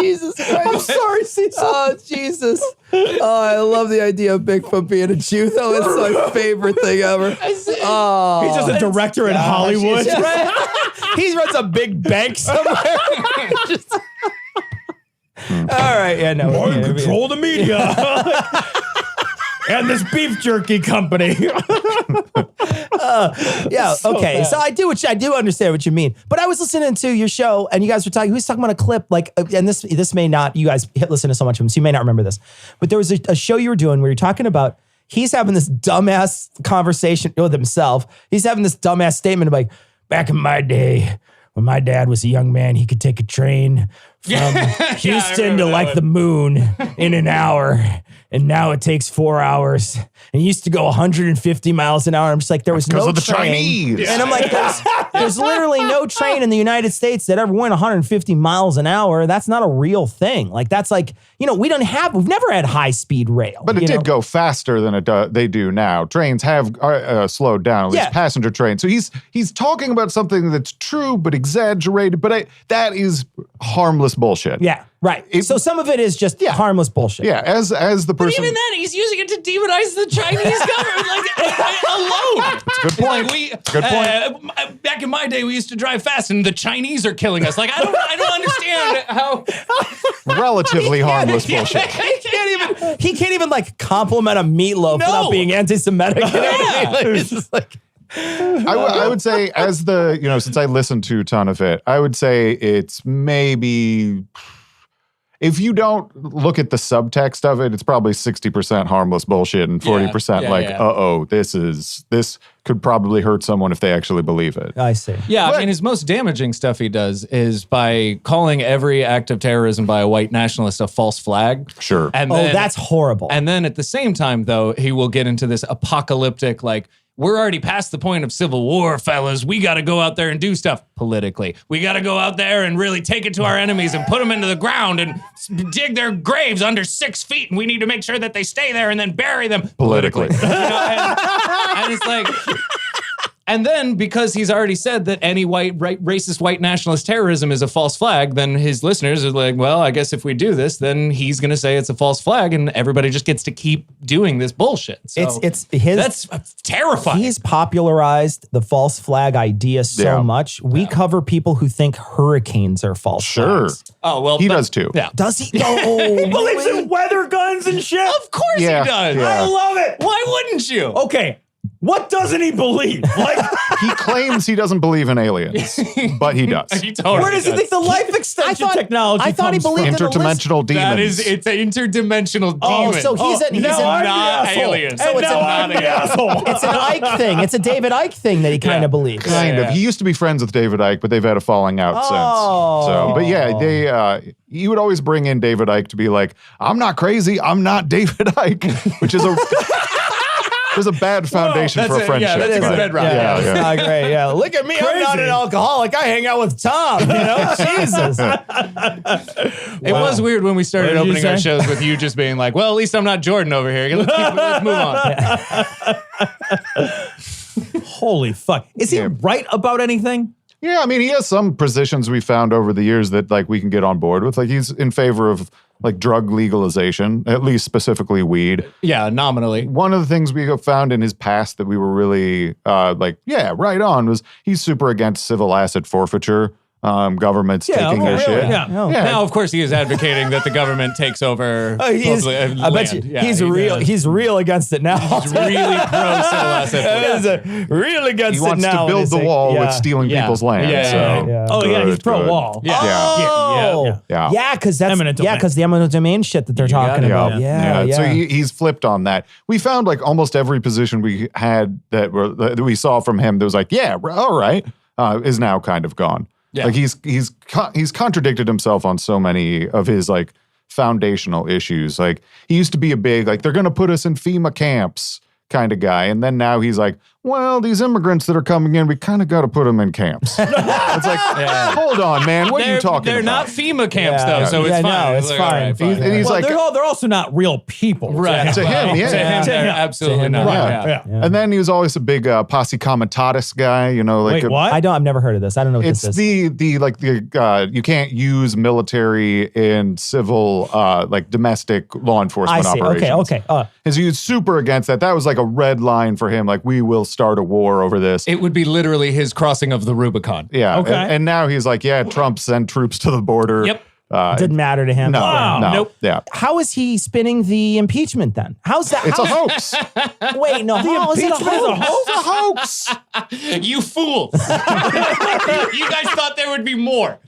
Jesus Christ. I'm sorry, Cecil. Oh, Jesus. Oh, I love the idea of Bigfoot being a Jew, though. It's my favorite thing ever. Oh. He's just a director in Hollywood. He runs a big bank somewhere. All right, yeah, no. Or you control the media. And this beef jerky company. Yeah, okay. So I do understand what you mean. But I was listening to your show and you guys were talking about a clip like, and this may not, you guys listen to so much of them, so you may not remember this, but there was a show you were doing where you're talking about he's having this dumbass conversation with himself. He's having this dumbass statement like, back in my day, when my dad was a young man, he could take a train from Houston to like the moon in an hour. And now it takes 4 hours. And he used to go 150 miles an hour. I'm just like, there was no of the train. Chinese. And I'm like, there's literally no train in the United States that ever went 150 miles an hour. That's not a real thing. Like, that's like, we've never had high speed rail. But it did go faster than they do now. Trains have slowed down, at least passenger trains. So he's talking about something that's true but exaggerated. But that is harmless bullshit. Yeah, right. So some of it is just harmless bullshit. Yeah, as the person. But even then, he's using it to demonize the Chinese government alone. It's a good point. Good point. Back in my day, we used to drive fast, and the Chinese are killing us. Like, I don't understand how. Relatively harmless bullshit. He can't even like compliment a meatloaf without being anti-Semitic. You know what I mean? Like, it's just like. I would say since I listened to a ton of it, I would say it's maybe, if you don't look at the subtext of it, it's probably 60% harmless bullshit and 40% this could probably hurt someone if they actually believe it. I see. Yeah, I mean, his most damaging stuff he does is by calling every act of terrorism by a white nationalist a false flag. Sure. And then, that's horrible. And then at the same time, though, he will get into this apocalyptic, like, we're already past the point of civil war, fellas. We got to go out there and do stuff politically. We got to go out there and really take it to our enemies and put them into the ground and dig their graves under 6 feet. And we need to make sure that they stay there and then bury them politically. And it's like... And then, because he's already said that any racist white nationalist terrorism is a false flag, then his listeners are like, well, I guess if we do this, then he's going to say it's a false flag, and everybody just gets to keep doing this bullshit. So that's terrifying. He's popularized the false flag idea so much. We cover people who think hurricanes are false flags. Oh, well, he does too. Yeah. Does he? Oh, He believes in weather guns and shit. Of course he does. Yeah. I love it. Why wouldn't you? Okay. What doesn't he believe? Like, He claims he doesn't believe in aliens, but he does. He totally where does he think the life extension technology I thought he comes from? believed in the Interdimensional demons. It's an interdimensional Oh, demon. so he's I'm not the asshole. alien. So it's I'm the asshole. It's an Ike thing. It's a David Ike thing that he kind of believes. Kind of. He used to be friends with David Icke, but they've had a falling out since. So, but yeah, he would always bring in David Icke to be like, I'm not crazy. I'm not David Icke, which is there's a bad foundation for a friendship. Yeah, that's a but- bedrock. Yeah, It's yeah. not great. Yeah, look at me. I'm not an alcoholic. I hang out with Tom. Jesus. It was weird when we started What did you opening our say? shows with you just being like, well, at least I'm not Jordan over here. Let's move on. Holy fuck. Is he right about anything? Yeah, I mean, he has some positions we found over the years that like we can get on board with. Like he's in favor of like drug legalization, at least specifically weed. Yeah, nominally. One of the things we have found in his past that we were really right on was he's super against civil asset forfeiture. Governments taking their shit. Yeah. Now, of course, he is advocating that the government takes over. I bet you Yeah, he's real against it now. He's really pro civil asset. Real against He wants to build the wall with stealing people's land. Yeah. Oh, yeah, he's pro wall. Oh, Yeah. because that's Eminent domain. because the eminent domain shit that they're talking it. about. Yeah. So he's flipped on that. We found like almost every position we had that we saw from him that was like, yeah, all right, is now kind of gone. Yeah. Like he's contradicted himself on so many of his like foundational issues. Like he used to be a big like they're going to put us in FEMA camps kind of guy, and then now he's like, well, these immigrants that are coming in, we kind of got to put them in camps. It's like, hold on, man, what are you talking They're about? not FEMA camps Yeah. thoe, so it's Yeah, fine. no, it's like, fine. all right, fine. And he's Well, like, they're also not real people. Right. To him, yeah. To him, they're absolutely not. Yeah. Yeah. Yeah. and then he was always a big posse comitatus guy, you know, like Wait, what? I've never heard of this. I don't know what It's this is. the you can't use military in civil like domestic law I enforcement see. operations. Okay. And so he was super against that. That was like a red line for him. Like we will start a war over this. It would be literally his crossing of the Rubicon. Yeah. Okay. And now he's like, yeah, Trump send troops to the border. Yep. Didn't matter to him. No, Wow. no, Nope. yeah. How is he spinning the impeachment then? How's that? It's a hoax. Wait, no. How is it a hoax? It's a hoax. You fools. You guys thought there would be more.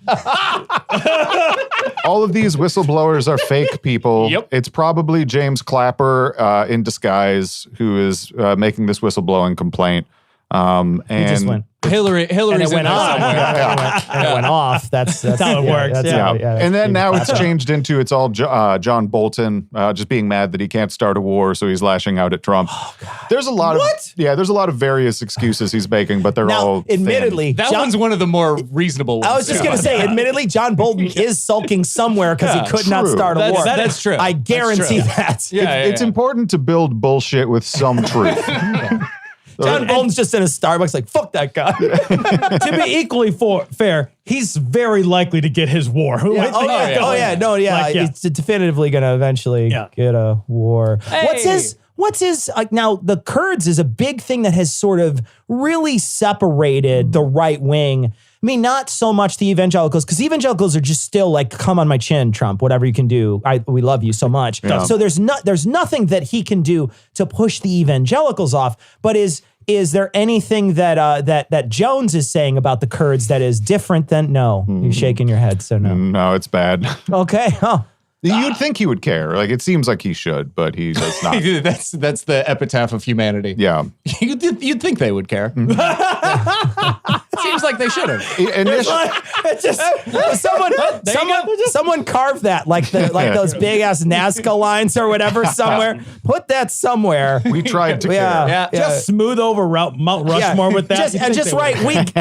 All of these whistleblowers are fake people. Yep. It's probably James Clapper in disguise who is making this whistleblowing complaint. And He just went. Hillary's And it in went there off. somewhere. And it went off. That's how it works, that's yeah. how- that's and then James now Clapper. it's changed into it's all John Bolton just being mad that he can't start a war, so he's lashing out at Trump. Oh, God. There's a lot there's a lot of various excuses he's making, but they're all Now, admittedly, That John- one's one of the more reasonable ones. I was just going to say, admittedly, John Bolton is sulking somewhere because he could not true. start a war. That's true. I guarantee that. Yeah, It's important to build bullshit with some truth. John Bolton's just in a Starbucks like, fuck that guy. To be equally fair, he's very likely to get his war. Oh, yeah. No, yeah. Like, yeah. It's definitively going to eventually Yeah. get a war. Hey. What's his, like now the Kurds is a big thing that has sort of really separated the right wing. I mean, not so much the evangelicals, because evangelicals are just still like, come on my chin, Trump, whatever you can do. We love you so much. Yeah. So there's nothing that he can do to push the evangelicals off. But is there anything that Jones is saying about the Kurds that is different than? No, you're shaking your head, so no. No, it's bad. Okay. Oh. You'd think he would care. Like, it seems like he should, but he does not. That's the epitaph of humanity. Yeah. You'd think they would care. Seems like they should have. It's just someone carved that like those big ass Nazca lines or whatever somewhere. Put that somewhere. We tried to Yeah. care. Just smooth over Mount Rushmore with that. Just right.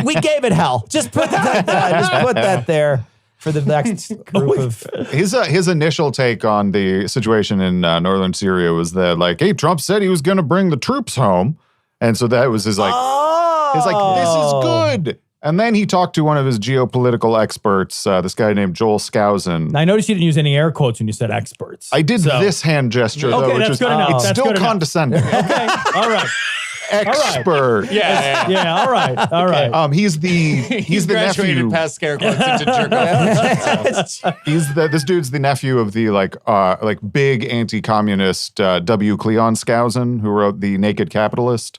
We gave it hell. Just put that there for the next group of. His initial take on the situation in northern Syria was that, like, hey, Trump said he was going to bring the troops home. And so that was his like, this is good. And then he talked to one of his geopolitical experts, this guy named Joel Skousen. I noticed you didn't use any air quotes when you said experts. I did So- this hand gesture, though, Okay, which that's is good enough. it's That's still good enough. condescending. Okay, all right. Expert. Yeah. Yeah, all right, all right. He's the graduated nephew. past scare quotes into jerk off. This dude's the nephew of the like big anti-communist W. Cleon Skousen, who wrote The Naked Capitalist.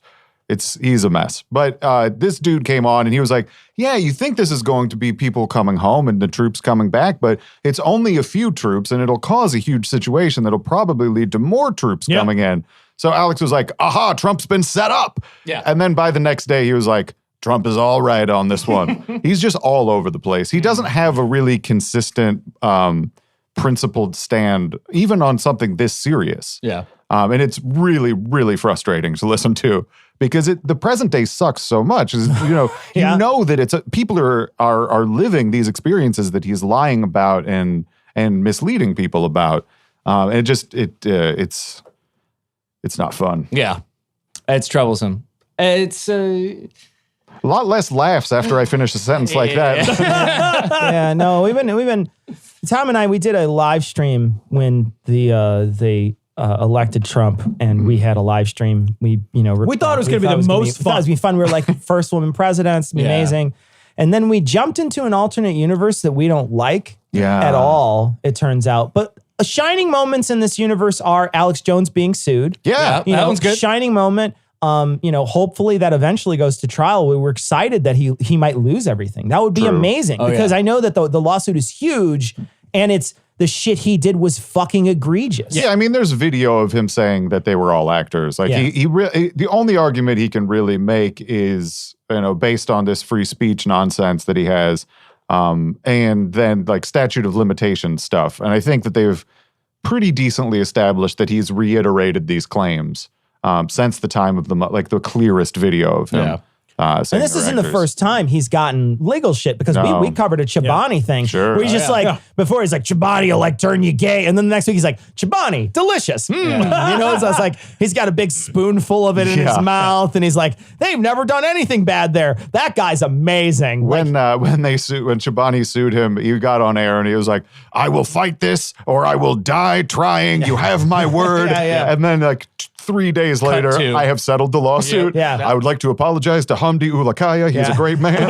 He's a mess. But this dude came on and he was like, yeah, you think this is going to be people coming home and the troops coming back, but it's only a few troops and it'll cause a huge situation that'll probably lead to more troops Yep. coming in. So Alex was like, aha, Trump's been set up. Yeah. And then by the next day, he was like, Trump is all right on this one. He's just all over the place. He doesn't have a really consistent, principled stand, even on something this serious. Yeah. And it's really, really frustrating to listen to because the present day sucks so much. You know, you know that people are living these experiences that he's lying about and misleading people about. And it's not fun. Yeah. It's troublesome. It's A lot less laughs after I finish a sentence like that. Yeah, no, we've been Tom and I, we did a live stream when they elected Trump, and we had a live stream. We thought it was gonna be the most fun. It was gonna be fun. We were like first woman presidents, Yeah. amazing. And then we jumped into an alternate universe that we don't like Yeah. at all, it turns out. But shining moments in this universe are Alex Jones being sued. Yeah. You That know, one's good. Shining moment. Hopefully that eventually goes to trial. We were excited that he might lose everything. That would be True. amazing Oh, because yeah. I know that the lawsuit is huge and it's the shit he did was fucking egregious. Yeah, I mean, there's video of him saying that they were all actors. Like Yeah. the only argument he can really make is, based on this free speech nonsense that he has, and then like statute of limitations stuff. And I think that they've pretty decently established that he's reiterated these claims since the time of the clearest video of him. Yeah. And this isn't the first time he's gotten legal shit because No. we covered a Chobani thing. Sure. Where he's just before he's like, Chobani will like turn you gay. And then the next week he's like, Chobani, delicious. So it's like, he's got a big spoonful of it in his Yeah. mouth. And he's like, they've never done anything bad there. That guy's amazing. When Chobani sued him, he got on air and he was like, I will fight this or I will die trying. You have my word. Yeah. And then like 3 days Cut later, to. I have settled the lawsuit. Yeah. I would like to apologize to Hamdi Ulakaya. He's a great man.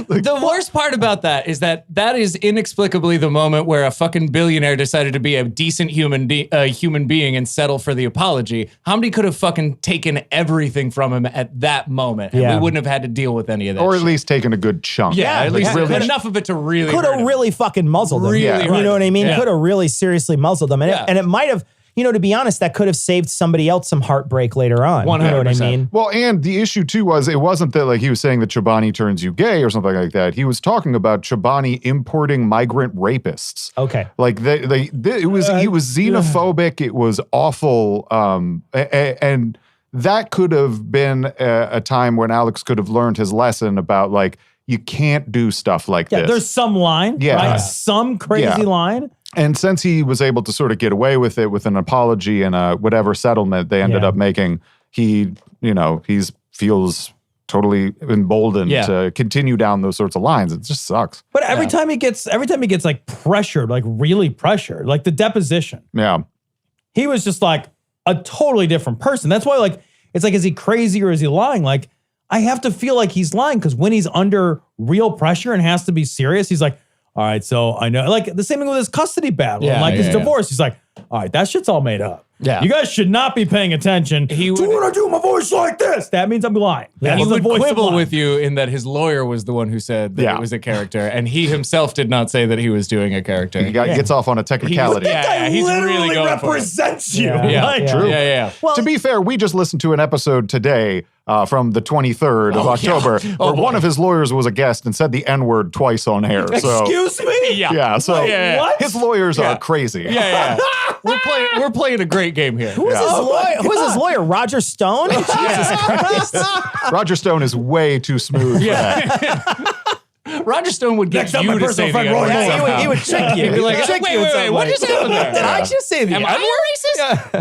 The worst part about that is that is inexplicably the moment where a fucking billionaire decided to be a decent human being and settle for the apology. Hamdi could have fucking taken everything from him at that moment, and Yeah. we wouldn't have had to deal with any of that. Or at shit. least taken a good chunk. yeah, at Like, least really enough of it to really Could hurt have him. really fucking muzzled him. Really You hurt know what I mean? him. Yeah. Could have really seriously muzzled him. And, Yeah. and it might have, to be honest, that could have saved somebody else some heartbreak later on. You know what I 100%. mean? Well, and the issue too was it wasn't that like he was saying that Chobani turns you gay or something like that. He was talking about Chobani importing migrant rapists. Okay. Like he was xenophobic. It was awful. And that could have been a time when Alex could have learned his lesson about like you can't do stuff like Yeah, this. there's some line, Yeah. right? Some crazy Yeah. line. And since he was able to sort of get away with it with an apology and whatever settlement they ended Yeah. up making, he feels totally emboldened Yeah. to continue down those sorts of lines. It just sucks. But every time he gets like pressured, like really pressured, like the deposition, Yeah. he was just like a totally different person. That's why like it's like, is he crazy or is he lying? Like I have to feel like he's lying because when he's under real pressure and has to be serious, he's like, all right, so I know, like the same thing with his custody battle, Yeah, and like his yeah. divorce. He's like, all right, that shit's all made up. Yeah. You guys should not be paying attention. He So would- when I do my voice like this, that means I'm lying. That's He the would voice of quibble lying. with you in that his lawyer was the one who said that Yeah. it was a character, and he himself did not say that he was doing a character. He gets off on a technicality. Yeah, he's literally really going for it. represents you. Yeah. Like, Yeah. Yeah. Well, To be fair, we just listened to an episode today from the 23rd of Oh, October yeah. Oh, where one boy. of his lawyers was a guest and said the N-word twice on air. So Excuse me? yeah, so Yeah. What? his lawyers Yeah. are crazy. Yeah. We're playing a great game here. who's his lawyer? Roger Stone? Jesus Christ. Roger Stone is way too smooth for that. Roger Stone would get Next up, you my to personal say friend the Roy N-word Moore. somehow. He would trick you. He'd be like, He'd trick wait, you in some what way. just happened there? Did I just say the Am I a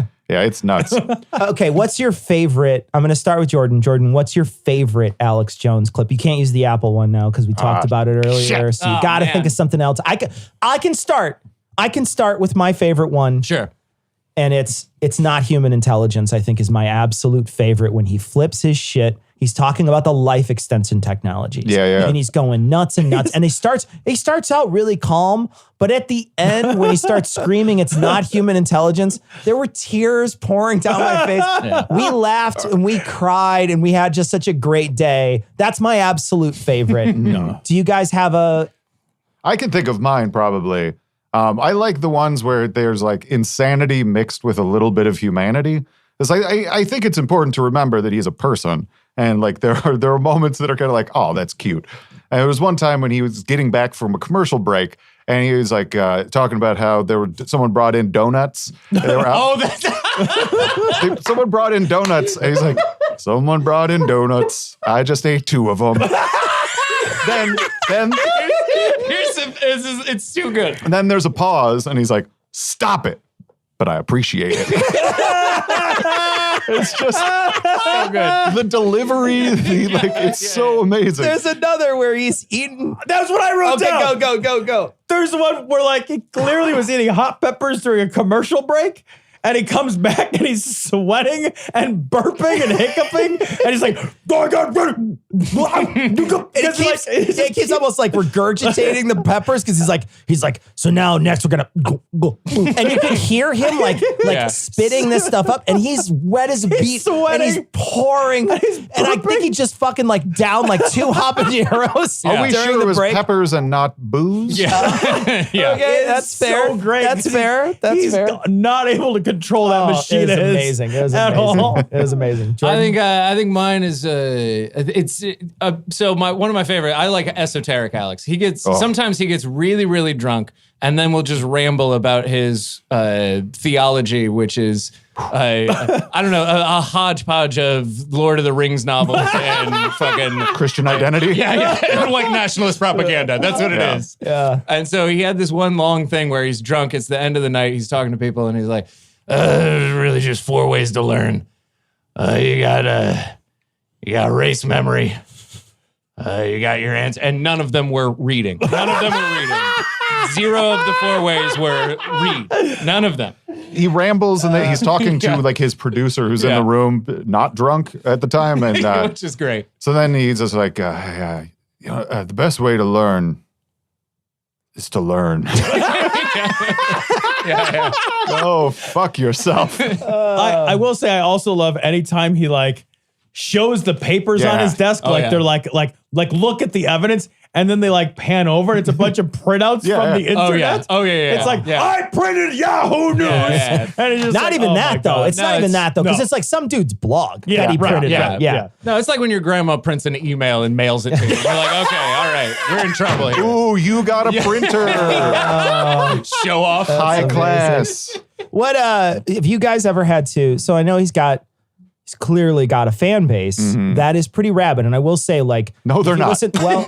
racist? Yeah, it's nuts. Okay, what's your favorite? I'm going to start with Jordan. Jordan, what's your favorite Alex Jones clip? You can't use the Apple one now because we talked about it earlier. shit. So you Oh, got to man. think of something else. I can start. I can start with my favorite one, Sure. and it's not human intelligence. I think is my absolute favorite when he flips his shit. He's talking about the life extension technologies. Yeah. And he's going nuts and nuts. And he starts out really calm, but at the end, when he starts screaming, it's not human intelligence, there were tears pouring down my face. We laughed and we cried and we had just such a great day. That's my absolute favorite. Do you guys have a I can think of mine probably. I like the ones where there's like insanity mixed with a little bit of humanity. Because I think it's important to remember that he's a person. And like there are moments that are kind of like, oh, that's cute. And there was one time when he was getting back from a commercial break and he was like talking about how someone brought in donuts. They were out. Someone brought in donuts. And he's like, someone brought in donuts. I just ate 2 of them. then It's too good. And then there's a pause, and he's like, "Stop it!" But I appreciate it. It's just so good. The delivery, it's so amazing. There's another where he's eating. That's what I wrote down. Go. There's one where like he clearly was eating hot peppers during a commercial break. And he comes back and he's sweating and burping and hiccuping. And he's like, oh, I got ready. It keeps almost like regurgitating the peppers because he's like, so now next we're gonna go. And you can hear him like Yeah. spitting this stuff up, and he's wet as a beet, and he's sweating. pouring. And I think he just fucking like downed like 2 habaneros. Are we during sure the it was break. peppers and not booze? Yeah. Yeah. Okay, It's that's fair. so great. That's fair. That's He's fair. not able to control that machine. It was is amazing. It was at amazing. all. It was amazing. I Jordan? think mine is one of my favorite. I like esoteric Alex. He gets sometimes he gets really, really drunk and then we'll just ramble about his theology, which is I don't know, a hodgepodge of Lord of the Rings novels and fucking Christian identity? yeah, and white nationalist propaganda. That's what it is. Yeah. And so he had this one long thing where he's drunk. It's the end of the night. He's talking to people and he's like, there's really just 4 ways to learn. You got race memory. You got your answer. And none of them were reading. None of them were reading. Zero of the 4 ways were Reed. None of them. He rambles and then he's talking to like his producer who's in Yeah. the room, not drunk at the time, and Which is great. so then he's just like, the best way to learn is to learn. Yeah. Oh, fuck yourself. I will say I also love anytime he like shows the papers on Yeah. his desk, Oh, like yeah. they're like look at the evidence, and then they like pan over and it's a bunch of printouts Yeah, from yeah. the internet. Oh, yeah. It's like yeah. I printed Yahoo News, Yeah. and it's just Not like, even oh my that though. God. It's No, not even it's- that though, because no. it's like some dude's blog Yeah, that he right, printed. yeah, out. Yeah. No, it's like when your grandma prints an email and mails it to you. You're like, okay, all right, we're in trouble here. Ooh, you got a printer. Show off. High amazing. class. What if you guys ever had to? So I know he's clearly got a fan base that is pretty rabid, and I will say, like, No, they're if you not. listen- well,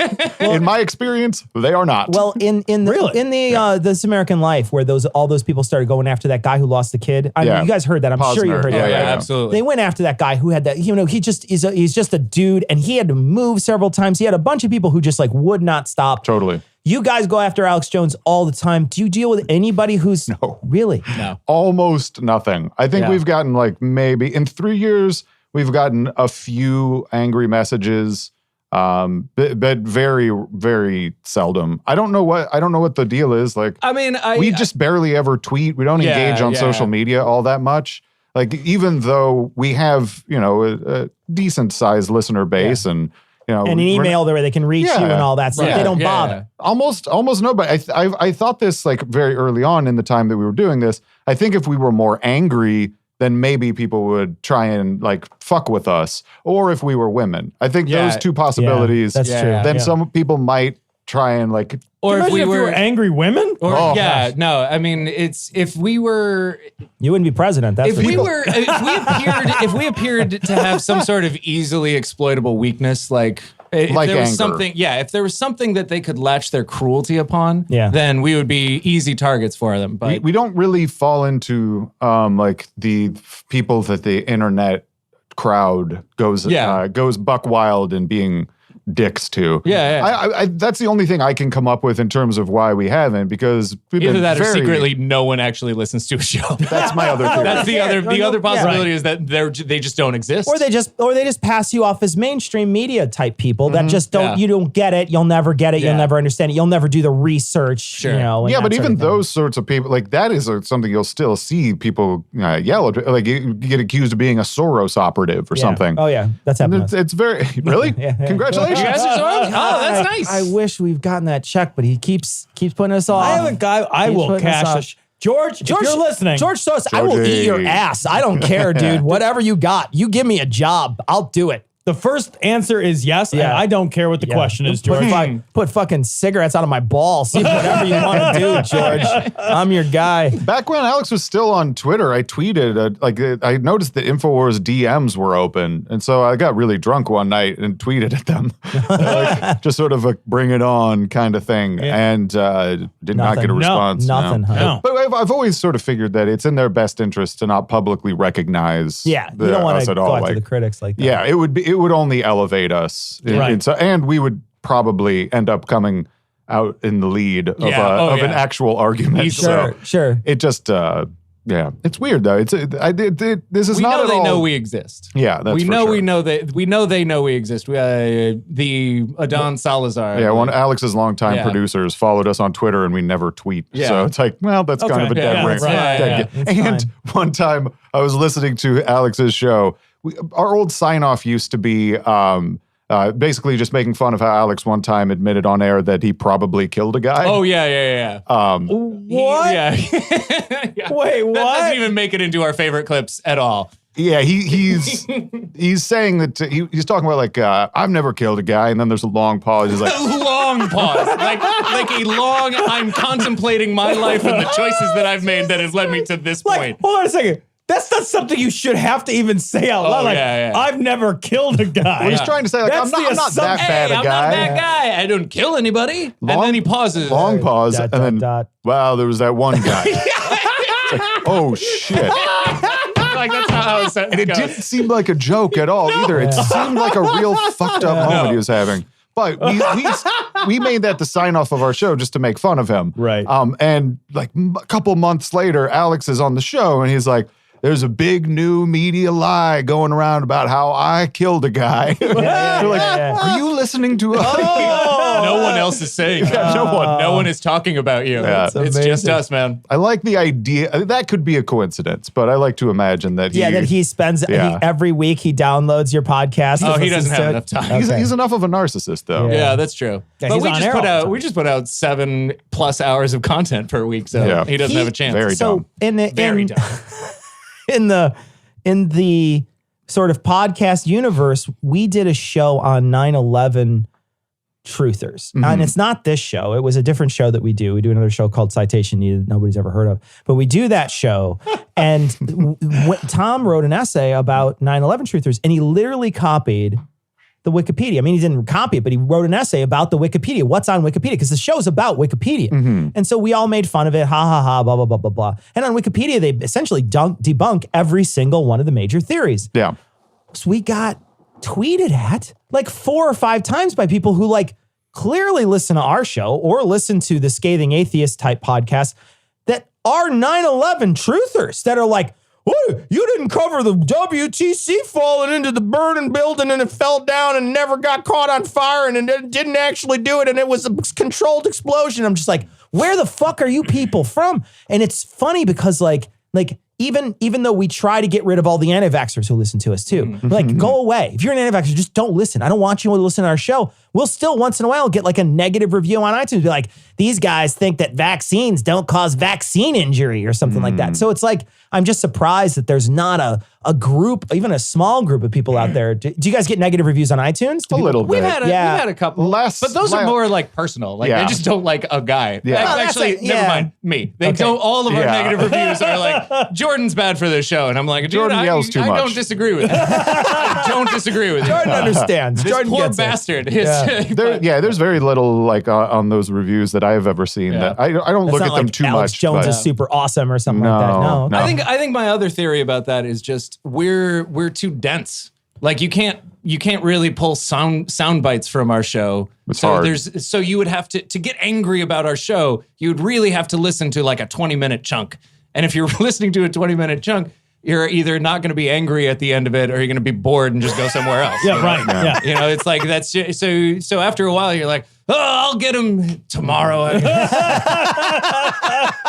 In my experience, they are not. well, in the Really? in the This American Life, where all those people started going after that guy who lost the kid. I mean, Yeah. you guys heard that. I'm sure you Posner. heard Yeah, that. Yeah, right? absolutely. They went after that guy who had that. You know, he's just a dude, and he had to move several times. He had a bunch of people who just like would not stop. Totally. You guys go after Alex Jones all the time. Do you deal with anybody who's really? No. Almost nothing. I think Yeah. we've gotten like maybe in 3 years, we've gotten a few angry messages, but very, very seldom. I don't know what the deal is. Like, I mean, we just barely ever tweet. We don't Yeah, engage on yeah. social media all that much. Like, even though we have, a decent sized listener base and, And an we're email where they can reach you Yeah. and all that stuff. Yeah, They don't yeah. bother. almost no, but I thought this like very early on in the time that we were doing this. I think if we were more angry, then maybe people would try and like fuck with us, or if we were women. I think Yeah. those two possibilities. That's Yeah. true. Then Yeah. some people might try and like. or Imagine if we if you were were, angry women. or Oh, yeah, gosh. no, I mean, it's if we were, You wouldn't be president. That's if for we sure. were, if we appeared to have some sort of easily exploitable weakness, like if Like there was anger. something, if there was something that they could latch their cruelty upon, Yeah. then we would be easy targets for them. But We don't really fall into like the people that the internet crowd goes buck wild and being dicks to. Yeah. I that's the only thing I can come up with in terms of why we haven't, because we've Either been that or very, secretly no one actually listens to a show. That's my other theory. That's the Yeah, other. no, The no, other yeah. possibility is that they just don't exist. Or they just pass you off as mainstream media type people that just don't Yeah. you don't get it, you'll never get it, you'll Yeah. never understand it, you'll never do the research. Sure. You know, and Yeah, that but sort even of thing. those sorts of people, like that is something you'll still see people yell at. Like you get accused of being a Soros operative or Yeah. something. Oh yeah, that's And happened. it's very really. Yeah, yeah. Congratulations. You guys are Soros? Oh, that's nice. I wish we've gotten that check, but he keeps putting us off. I have a guy. I He's will putting us cash off. this. George, if you're listening, George Soros, I will eat your Georgie. ass. I don't care, dude. Whatever you got, you give me a job, I'll do it. the first answer is yes, and Yeah. I don't care what the Yeah. question is, Put, George. put fucking cigarettes out of my balls. See whatever you want to do, George. I'm your guy. Back when Alex was still on Twitter, I tweeted I noticed that InfoWars DMs were open, and so I got really drunk one night and tweeted at them, like, just sort of a "bring it on" kind of thing, and did not get a Nothing. response. Nothing. No. Huh? No. But I've always sort of figured that it's in their best interest to not publicly recognize Yeah, you don't want us to at go all. out to Like, the critics like that. yeah, it would only elevate us, Right. and we would probably end up coming out in the lead of, Yeah. Oh, of an yeah. actual argument. Sure, sure. It just, yeah, it's weird though. This is we not know at they all. know we exist. Yeah, that's we for know sure. we know they know we exist. The Adon Salazar. Yeah, one of Alex's longtime Yeah. producers followed us on Twitter, and we never tweet. Yeah. So it's like, well, that's kind of a Okay. dead Yeah, ring. that's fine. Dead Yeah, gi- And one time, I was listening to Alex's show. Our old sign off used to be. Basically, just making fun of how Alex one time admitted on air that he probably killed a guy. Oh yeah. What? Yeah. Wait, That what? doesn't even make it into our favorite clips at all. Yeah, he's saying that he's talking about like I've never killed a guy, and then there's a long pause. He's like, Long pause, like a long. I'm contemplating my life and the choices that I've made that has led me to this Like, point. hold on a second. That's not something you should have to even say out loud. Like, yeah. I've never killed a guy. well, he's trying to say like That's I'm the not that assumption. bad a I'm guy. not a bad guy. I don't kill anybody. Long- and then he pauses. Long pause, Dot, and then dot, dot. wow, there was that one guy. It's like, oh shit. Like that's how it And it didn't seem like a joke at all either. It seemed like a real fucked up moment he was having. But we made that the sign off of our show just to make fun of him. Right. And like a couple months later, Alex is on the show and he's like, there's a big new media lie going around about how I killed a guy. We're like, are you listening to us? No one else is saying that. No one is talking about you. Yeah. It's just us, man. I like the idea. That could be a coincidence, but I like to imagine that he spends every week he downloads your podcast. Oh, and he doesn't listens have to enough it. time. Okay. He's enough of a narcissist, though. Yeah, that's true. Yeah, but he's we on just air put all the out time. we just put out 7+ hours of content per week, so Yeah. he doesn't have a chance. Very dumb. Very dumb. in the sort of podcast universe, we did a show on 9/11 truthers. And it's not this show. It was a different show that we do. We do another show called Citation Needed nobody's ever heard of. But we do that show. And Tom wrote an essay about 9/11 truthers, and he literally copied the Wikipedia. I mean, he didn't copy it, but he wrote an essay about the Wikipedia. What's on Wikipedia? Because the show's about Wikipedia. And so we all made fun of it. Ha, ha, ha, blah, blah, blah, blah, blah. And on Wikipedia, they essentially debunk every single one of the major theories. Yeah. So we got tweeted at like 4 or 5 times by people who like clearly listen to our show or listen to the Scathing Atheist type podcast that are 9/11 truthers that are like, what? You didn't cover the WTC falling into the burning building and it fell down and never got caught on fire and it didn't actually do it and it was a controlled explosion. I'm just like, where the fuck are you people from? And it's funny because like even though we try to get rid of all the anti-vaxxers who listen to us too, like go away. If you're an anti-vaxxer, just don't listen. I don't want you to listen to our show. We'll still once in a while get like a negative review on iTunes. Be like, these guys think that vaccines don't cause vaccine injury or something like that. So it's like, I'm just surprised that there's not a group, even a small group of people out there. Do you guys get negative reviews on iTunes? A little bit. We've had a couple, Less- but those are more like personal. Like Yeah. they just don't like a guy. Yeah. Oh, Actually, that's never mind me. They don't. All of our negative reviews are like Jordan's bad for this show, and I'm like, dude, Jordan yells too I much. don't disagree with you. I don't disagree with you. Jordan understands. This Jordan poor gets it. bastard. There's very little like on those reviews that I have ever seen. Yeah. That I don't It's look not at them like too Alex much. Jones but- is super awesome or something like that. No, no. I think my other theory about that is just we're too dense. Like you can't really pull sound bites from our show. It's hard. So you would have to get angry about our show, you would really have to listen to like a 20-minute chunk. And if you're listening to a 20-minute chunk, you're either not going to be angry at the end of it or you're going to be bored and just go somewhere else. Yeah, right. Yeah. You know, it's like that's so after a while you're like, oh, I'll get him tomorrow. I guess.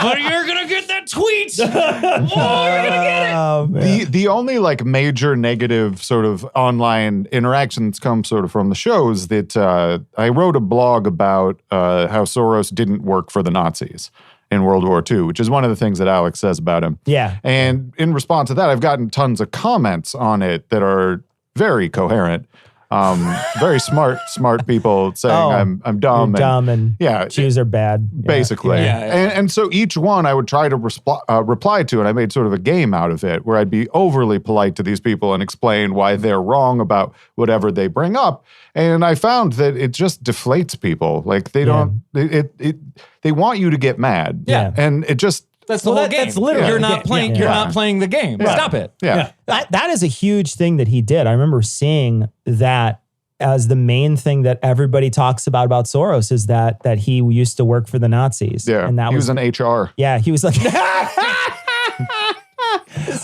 But you're gonna get that tweet. Oh, you're gonna get it. Oh, man. The only like major negative sort of online interactions come sort of from the shows that I wrote a blog about how Soros didn't work for the Nazis in World War II, which is one of the things that Alex says about him. Yeah. And in response to that, I've gotten tons of comments on it that are very coherent. Very smart people saying I'm dumb. You're dumb and yeah, Jews are bad. Yeah. basically. Yeah. And so each one I would try to reply to, and I made sort of a game out of it where I'd be overly polite to these people and explain why they're wrong about whatever they bring up. And I found that it just deflates people. Like they don't, they want you to get mad. Yeah. And it just, That's the Well, whole that- game. that's literally You're the not game. playing. Yeah. You're Yeah. not playing the game. Stop it. yeah. That is a huge thing that he did. I remember seeing that as the main thing that everybody talks about Soros is that he used to work for the Nazis. Yeah. And that he was an HR. yeah, he was like,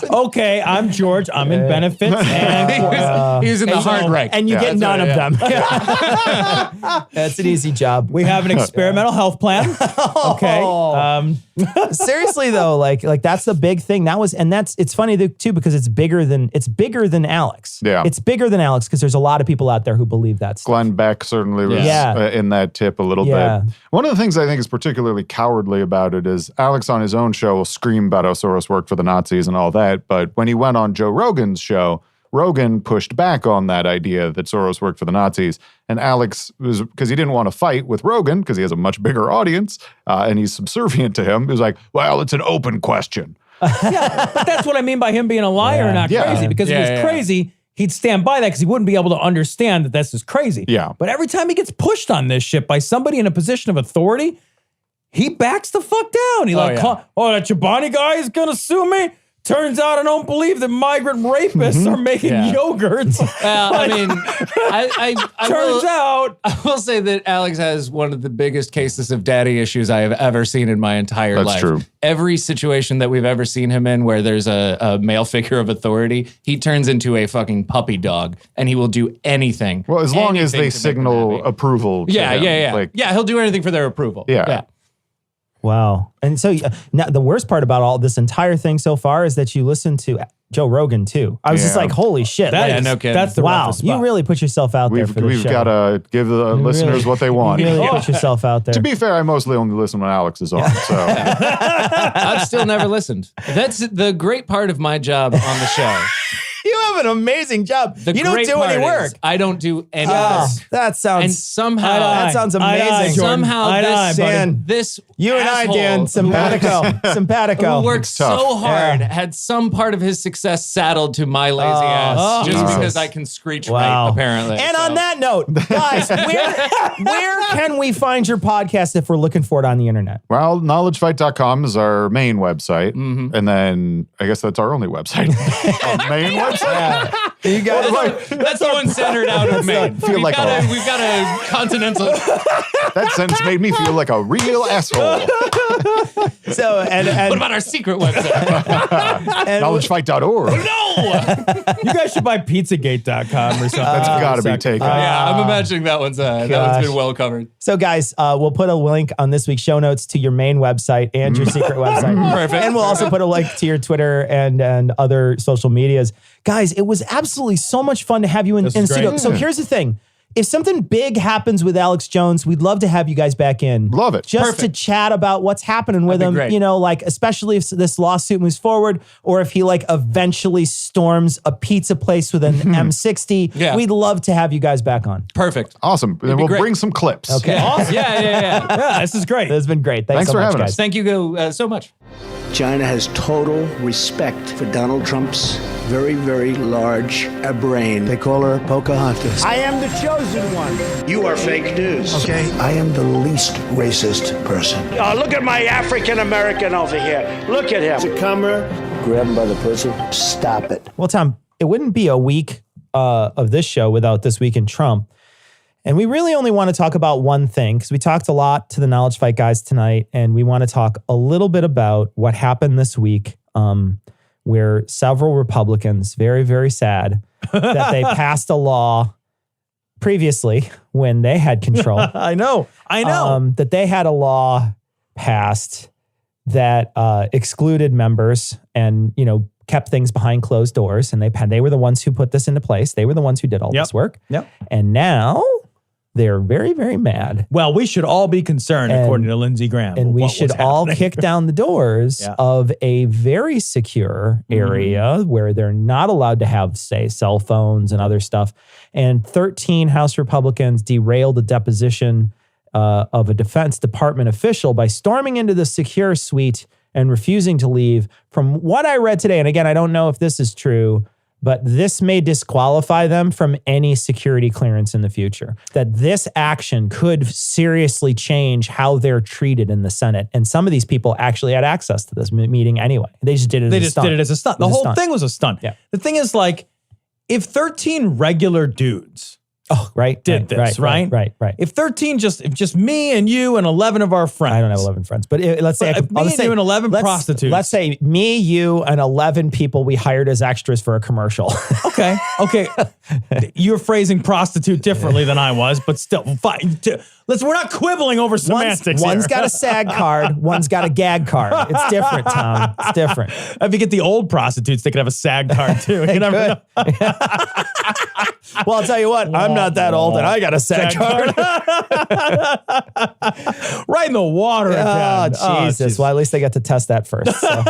Okay, I'm George. I'm in benefits. And He was in the and so- hard right. and you get That's none right, of yeah. them. That's an easy job. we have an experimental health plan. Okay. Seriously though, like that's the big thing. It's funny too because it's bigger than Alex. Yeah. It's bigger than Alex because there's a lot of people out there who believe that stuff. Glenn Beck certainly was Yeah. in that tip a little Yeah. bit. One of the things I think is particularly cowardly about it is Alex on his own show will scream about how Soros worked for the Nazis and all that. But when he went on Joe Rogan's show, Rogan pushed back on that idea that Soros worked for the Nazis. And Alex was, because he didn't want to fight with Rogan because he has a much bigger audience and he's subservient to him. He was like, well, it's an open question. But that's what I mean by him being a liar and not Yeah. crazy. Because if he was crazy, he'd stand by that because he wouldn't be able to understand that this is crazy. Yeah. But every time he gets pushed on this shit by somebody in a position of authority, he backs the fuck down. He Oh, yeah. that Chobani guy is gonna sue me. Turns out I don't believe that migrant rapists are making yogurts. I mean, I Turns out. I will say that Alex has one of the biggest cases of daddy issues I have ever seen in my entire life. That's true. Every situation that we've ever seen him in where there's a male figure of authority, he turns into a fucking puppy dog, and he will do anything. Well, as long as anything they to make them signal happy. approval. To Yeah, him. yeah. Like, Yeah, he'll do anything for their approval. Yeah. Wow. And so now the worst part about all this entire thing so far is that you listen to Joe Rogan too. I was just Yeah. like, holy shit. That like, is- no kidding. That's the wow. roughest You spot. really put yourself out there for this We've show. got to give the listeners what they want. You really put yourself out there. To be fair, I mostly only listen when Alex is on. So I've still never listened. That's the great part of my job on the show. You have an amazing job. The You don't great do part any is work. I don't do any Oh, work. that sounds. And somehow that sounds amazing. somehow this Dan, this you and I, asshole Dan, simpatico. who worked Tough. so hard Yeah. had some part of his success saddled to my lazy ass just Jesus. because I can screech Wow. right, apparently. And So- on that note, guys, where can we find your podcast if we're looking for it on the internet? well, knowledgefight.com is our main website. And then I guess that's our only website. Our main website. You guys, that's the one centered out of Maine. feel We've like got a continental. That sentence made me feel like a real asshole. so and What about our secret website? Knowledgefight.org. You guys should buy Pizzagate.com or something. That's got to be taken. Yeah, I'm imagining that one's gosh. been well covered. So, guys, we'll put a link on this week's show notes to your main website and your secret website. Perfect. And we'll also put a link to your Twitter and other social medias. Guys, it was absolutely so much fun to have you in This is studio. great. So here's the thing. If something big happens with Alex Jones, we'd love to have you guys back in. Love it. Just Perfect. to chat about what's happening with That'd him. be great. You know, like, especially if this lawsuit moves forward or if he like eventually storms a pizza place with an M60. Yeah. We'd love to have you guys back on. Perfect. Awesome. And we'll great. bring some clips. Okay. Yeah. Yeah, this is great. This has been great. Thanks Thanks so for much, having guys. us. Thank you so much. China has total respect for Donald Trump's very, very large brain. They call her Pocahontas. I am the chosen one. You are fake news. Okay. I am the least racist person. Look at my African American over here. Look at him. The camera. Grab him by the pussy. Stop it. Well, Tom, it wouldn't be a week of this show without This Week in Trump. And we really only want to talk about one thing because we talked a lot to the Knowledge Fight guys tonight. And we want to talk a little bit about what happened this week where several Republicans, very, very sad, that they passed a law previously when they had control. I know. That they had a law passed that excluded members and, you know, kept things behind closed doors. And they were the ones who put this into place. They were the ones who did all this work. Yep. And now they're very, very mad. Well, we should all be concerned, And- according to Lindsey Graham. And of we what should was all happening. kick down the doors Yeah. of a very secure area where they're not allowed to have, say, cell phones and other stuff. And 13 House Republicans derailed a deposition of a Defense Department official by storming into the secure suite and refusing to leave. From what I read today, and again, I don't know if this is true, but this may disqualify them from any security clearance in the future. That this action could seriously change how they're treated in the Senate. And some of these people actually had access to this meeting anyway. They just did it They as a just stunt. did it as a stunt. The was a whole stunt. thing was a stunt. Yeah. The thing is, like, if 13 regular dudes Oh, right. did this, right? Right. If just me and you and 11 of our friends. I don't have 11 friends, but let's say But if me and you and 11 prostitutes. Let's say me, you, and 11 people we hired as extras for a commercial. Okay. You're phrasing prostitute differently than I was, but still, fine. We're not quibbling over semantics. One's here. got a SAG card, one's got a gag card. It's different, Tom. It's different. If you get the old prostitutes, they could have a SAG card too. You never know. Well, I'll tell you what, I'm not that old and I got a SAG card. Right in the water Oh, again. Jesus. Well, at least they got to test that first. So.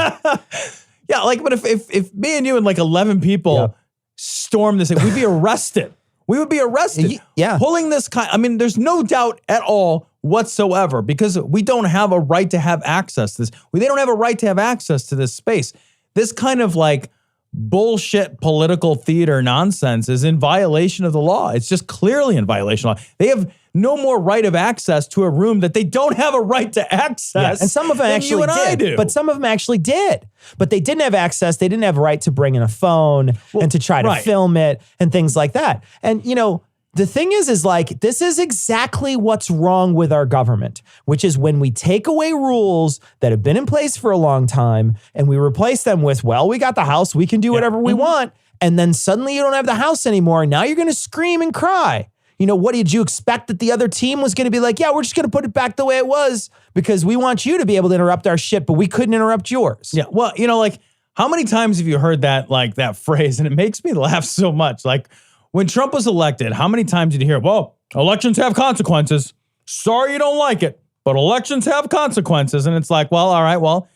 Yeah, like, but if me and you and like 11 people Yep. storm this, we'd be arrested. We would be arrested. Yeah. Pulling this kind, I mean, there's no doubt at all whatsoever because we don't have a right to have access to this. They don't have a right to have access to this space. This kind of like bullshit political theater nonsense is in violation of the law. It's just clearly in violation of law. no more right of access to a room that they don't have a right to access. And some of them than actually you and I did. do. But some of them actually did. But they didn't have access. They didn't have a right to bring in a phone and to try to right. film it and things like that. And, you know, the thing is like, this is exactly what's wrong with our government, which is when we take away rules that have been in place for a long time and we replace them with, well, we got the house, we can do whatever we want. And then suddenly you don't have the house anymore. And now you're going to scream and cry. You know, what did you expect that the other team was going to be like? Yeah, we're just going to put it back the way it was because we want you to be able to interrupt our shit, but we couldn't interrupt yours. Yeah. Well, you know, like how many times have you heard that, like that phrase? And it makes me laugh so much. Like, when Trump was elected, how many times did you hear, well, elections have consequences. Sorry you don't like it, but elections have consequences. And it's like, well, all right, well,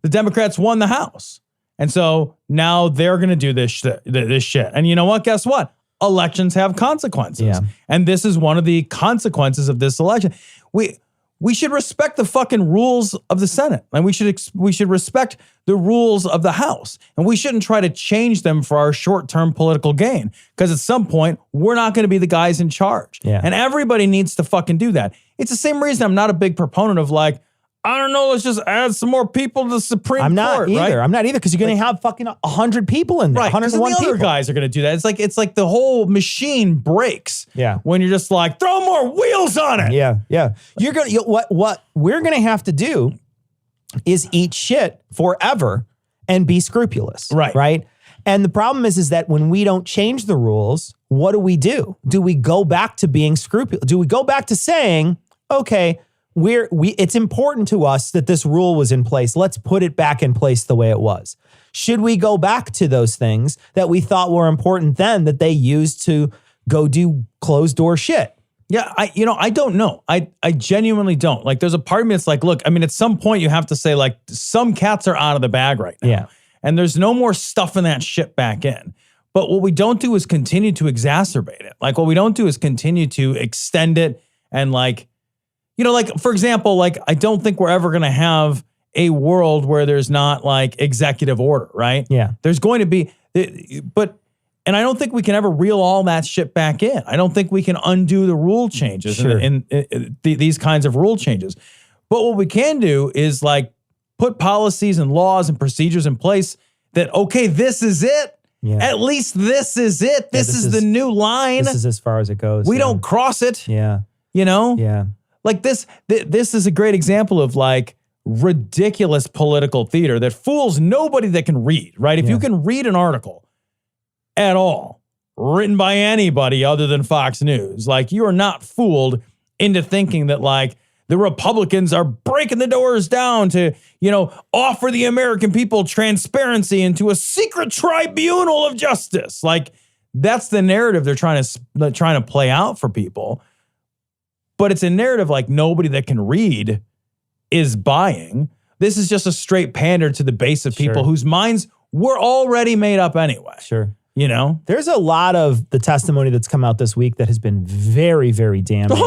the Democrats won the House. And so now they're going to do this shit. And you know what? Guess what? Elections have consequences. Yeah. And this is one of the consequences of this election. We should respect the fucking rules of the Senate, and we should respect the rules of the House, and we shouldn't try to change them for our short-term political gain. Because at some point, we're not going to be the guys in charge, and everybody needs to fucking do that. It's the same reason I'm not a big proponent of like, I don't know, let's just add some more people to the Supreme Court. I'm not either. Right? I'm not either because you're going to have fucking 100 people in there. Right, because the 101 other people. guys are going to do that. It's like the whole machine breaks. Yeah. When you're just like, throw more wheels on it. Yeah, yeah. You're gonna what we're gonna have to do is eat shit forever and be scrupulous. Right. Right. And the problem is that when we don't change the rules, what do? Do we go back to being scrupulous? Do we go back to saying, okay, it's important to us that this rule was in place. Let's put it back in place the way it was. Should we go back to those things that we thought were important then that they used to go do closed door shit? Yeah, I don't know. I genuinely don't. Like, there's a part of me that's like, look, I mean, at some point you have to say, like, some cats are out of the bag right now. Yeah. And there's no more stuffing that shit back in. But what we don't do is continue to exacerbate it. Like, what we don't do is continue to extend it and, like, you know, like, for example, like, I don't think we're ever going to have a world where there's not, like, executive order, right? Yeah. There's going to be, and I don't think we can ever reel all that shit back in. I don't think we can undo the rule changes Sure. in these kinds of rule changes. But what we can do is, like, put policies and laws and procedures in place that, okay, this is it. Yeah. At least this is it. This is the new line. This is as far as it goes. We don't cross it. Yeah. You know? Yeah. Like this is a great example of, like, ridiculous political theater that fools nobody that can read, right? If you can read an article at all written by anybody other than Fox News, like, you are not fooled into thinking that, like, the Republicans are breaking the doors down to, you know, offer the American people transparency into a secret tribunal of justice. Like, that's the narrative they're trying to play out for people. But it's a narrative like nobody that can read is buying. This is just a straight pander to the base of people whose minds were already made up anyway. Sure. You know? There's a lot of the testimony that's come out this week that has been very, very damning.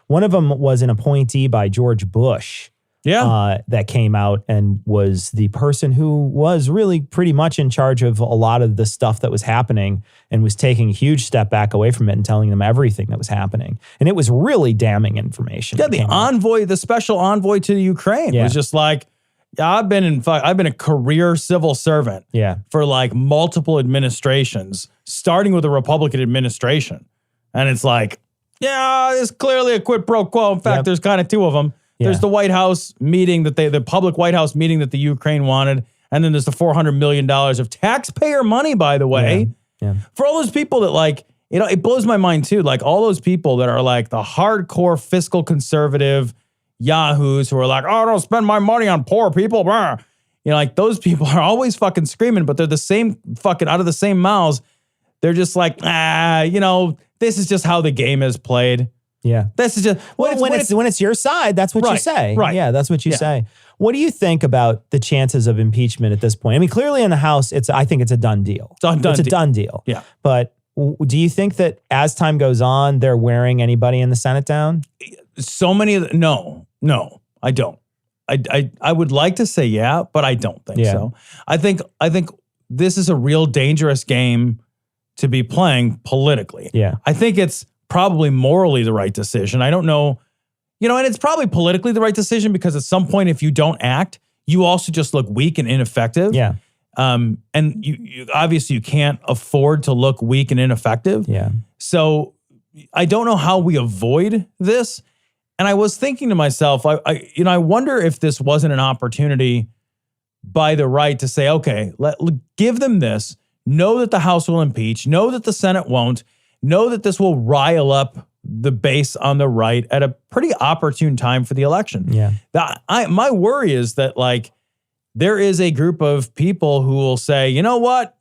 One of them was an appointee by George Bush. That came out and was the person who was really pretty much in charge of a lot of the stuff that was happening and was taking a huge step back away from it and telling them everything that was happening. And it was really damning information. Yeah, the special envoy to the Ukraine was just like, I've been a career civil servant for, like, multiple administrations, starting with a Republican administration. And it's like, it's clearly a quid pro quo. In fact, there's kind of two of them. There's the White House meeting the public White House meeting that the Ukraine wanted. And then there's the $400 million of taxpayer money, by the way, for all those people that, like, you know, it blows my mind too. Like, all those people that are, like, the hardcore fiscal conservative yahoos who are like, oh, don't spend my money on poor people. Blah. You know, like, those people are always fucking screaming, but they're the same fucking out of the same mouths. They're just like, you know, this is just how the game is played. Yeah. This is just when it's your side, that's what you say. Right. Yeah, that's what you say. What do you think about the chances of impeachment at this point? I mean, clearly in the House, I think it's a done deal. It's a done deal. Yeah. But do you think that as time goes on, they're wearing anybody in the Senate down? So many of no, I don't. I would like to say yeah, but I don't think so. I think this is a real dangerous game to be playing politically. Yeah. I think it's probably morally the right decision. I don't know, and it's probably politically the right decision because at some point, if you don't act, you also just look weak and ineffective. Yeah. And you obviously you can't afford to look weak and ineffective. Yeah. So I don't know how we avoid this. And I was thinking to myself, I wonder if this wasn't an opportunity by the right to say, okay, give them this, know that the House will impeach, know that the Senate won't, know that this will rile up the base on the right at a pretty opportune time for the election. Yeah. My worry is that there is a group of people who will say, you know what?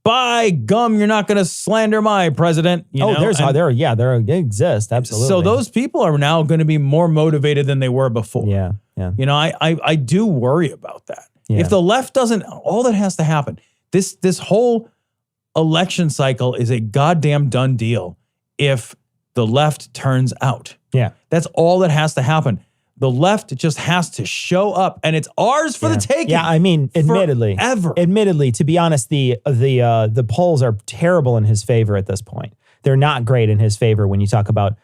By gum, you're not going to slander my president. They exist. Absolutely. So those people are now going to be more motivated than they were before. Yeah. Yeah. I do worry about that. Yeah. If the left doesn't, all that has to happen, this whole election cycle is a goddamn done deal if the left turns out. Yeah. That's all that has to happen. The left just has to show up, and it's ours for the taking. Yeah, I mean, admittedly, to be honest, the polls are terrible in his favor at this point. They're not great in his favor when you talk about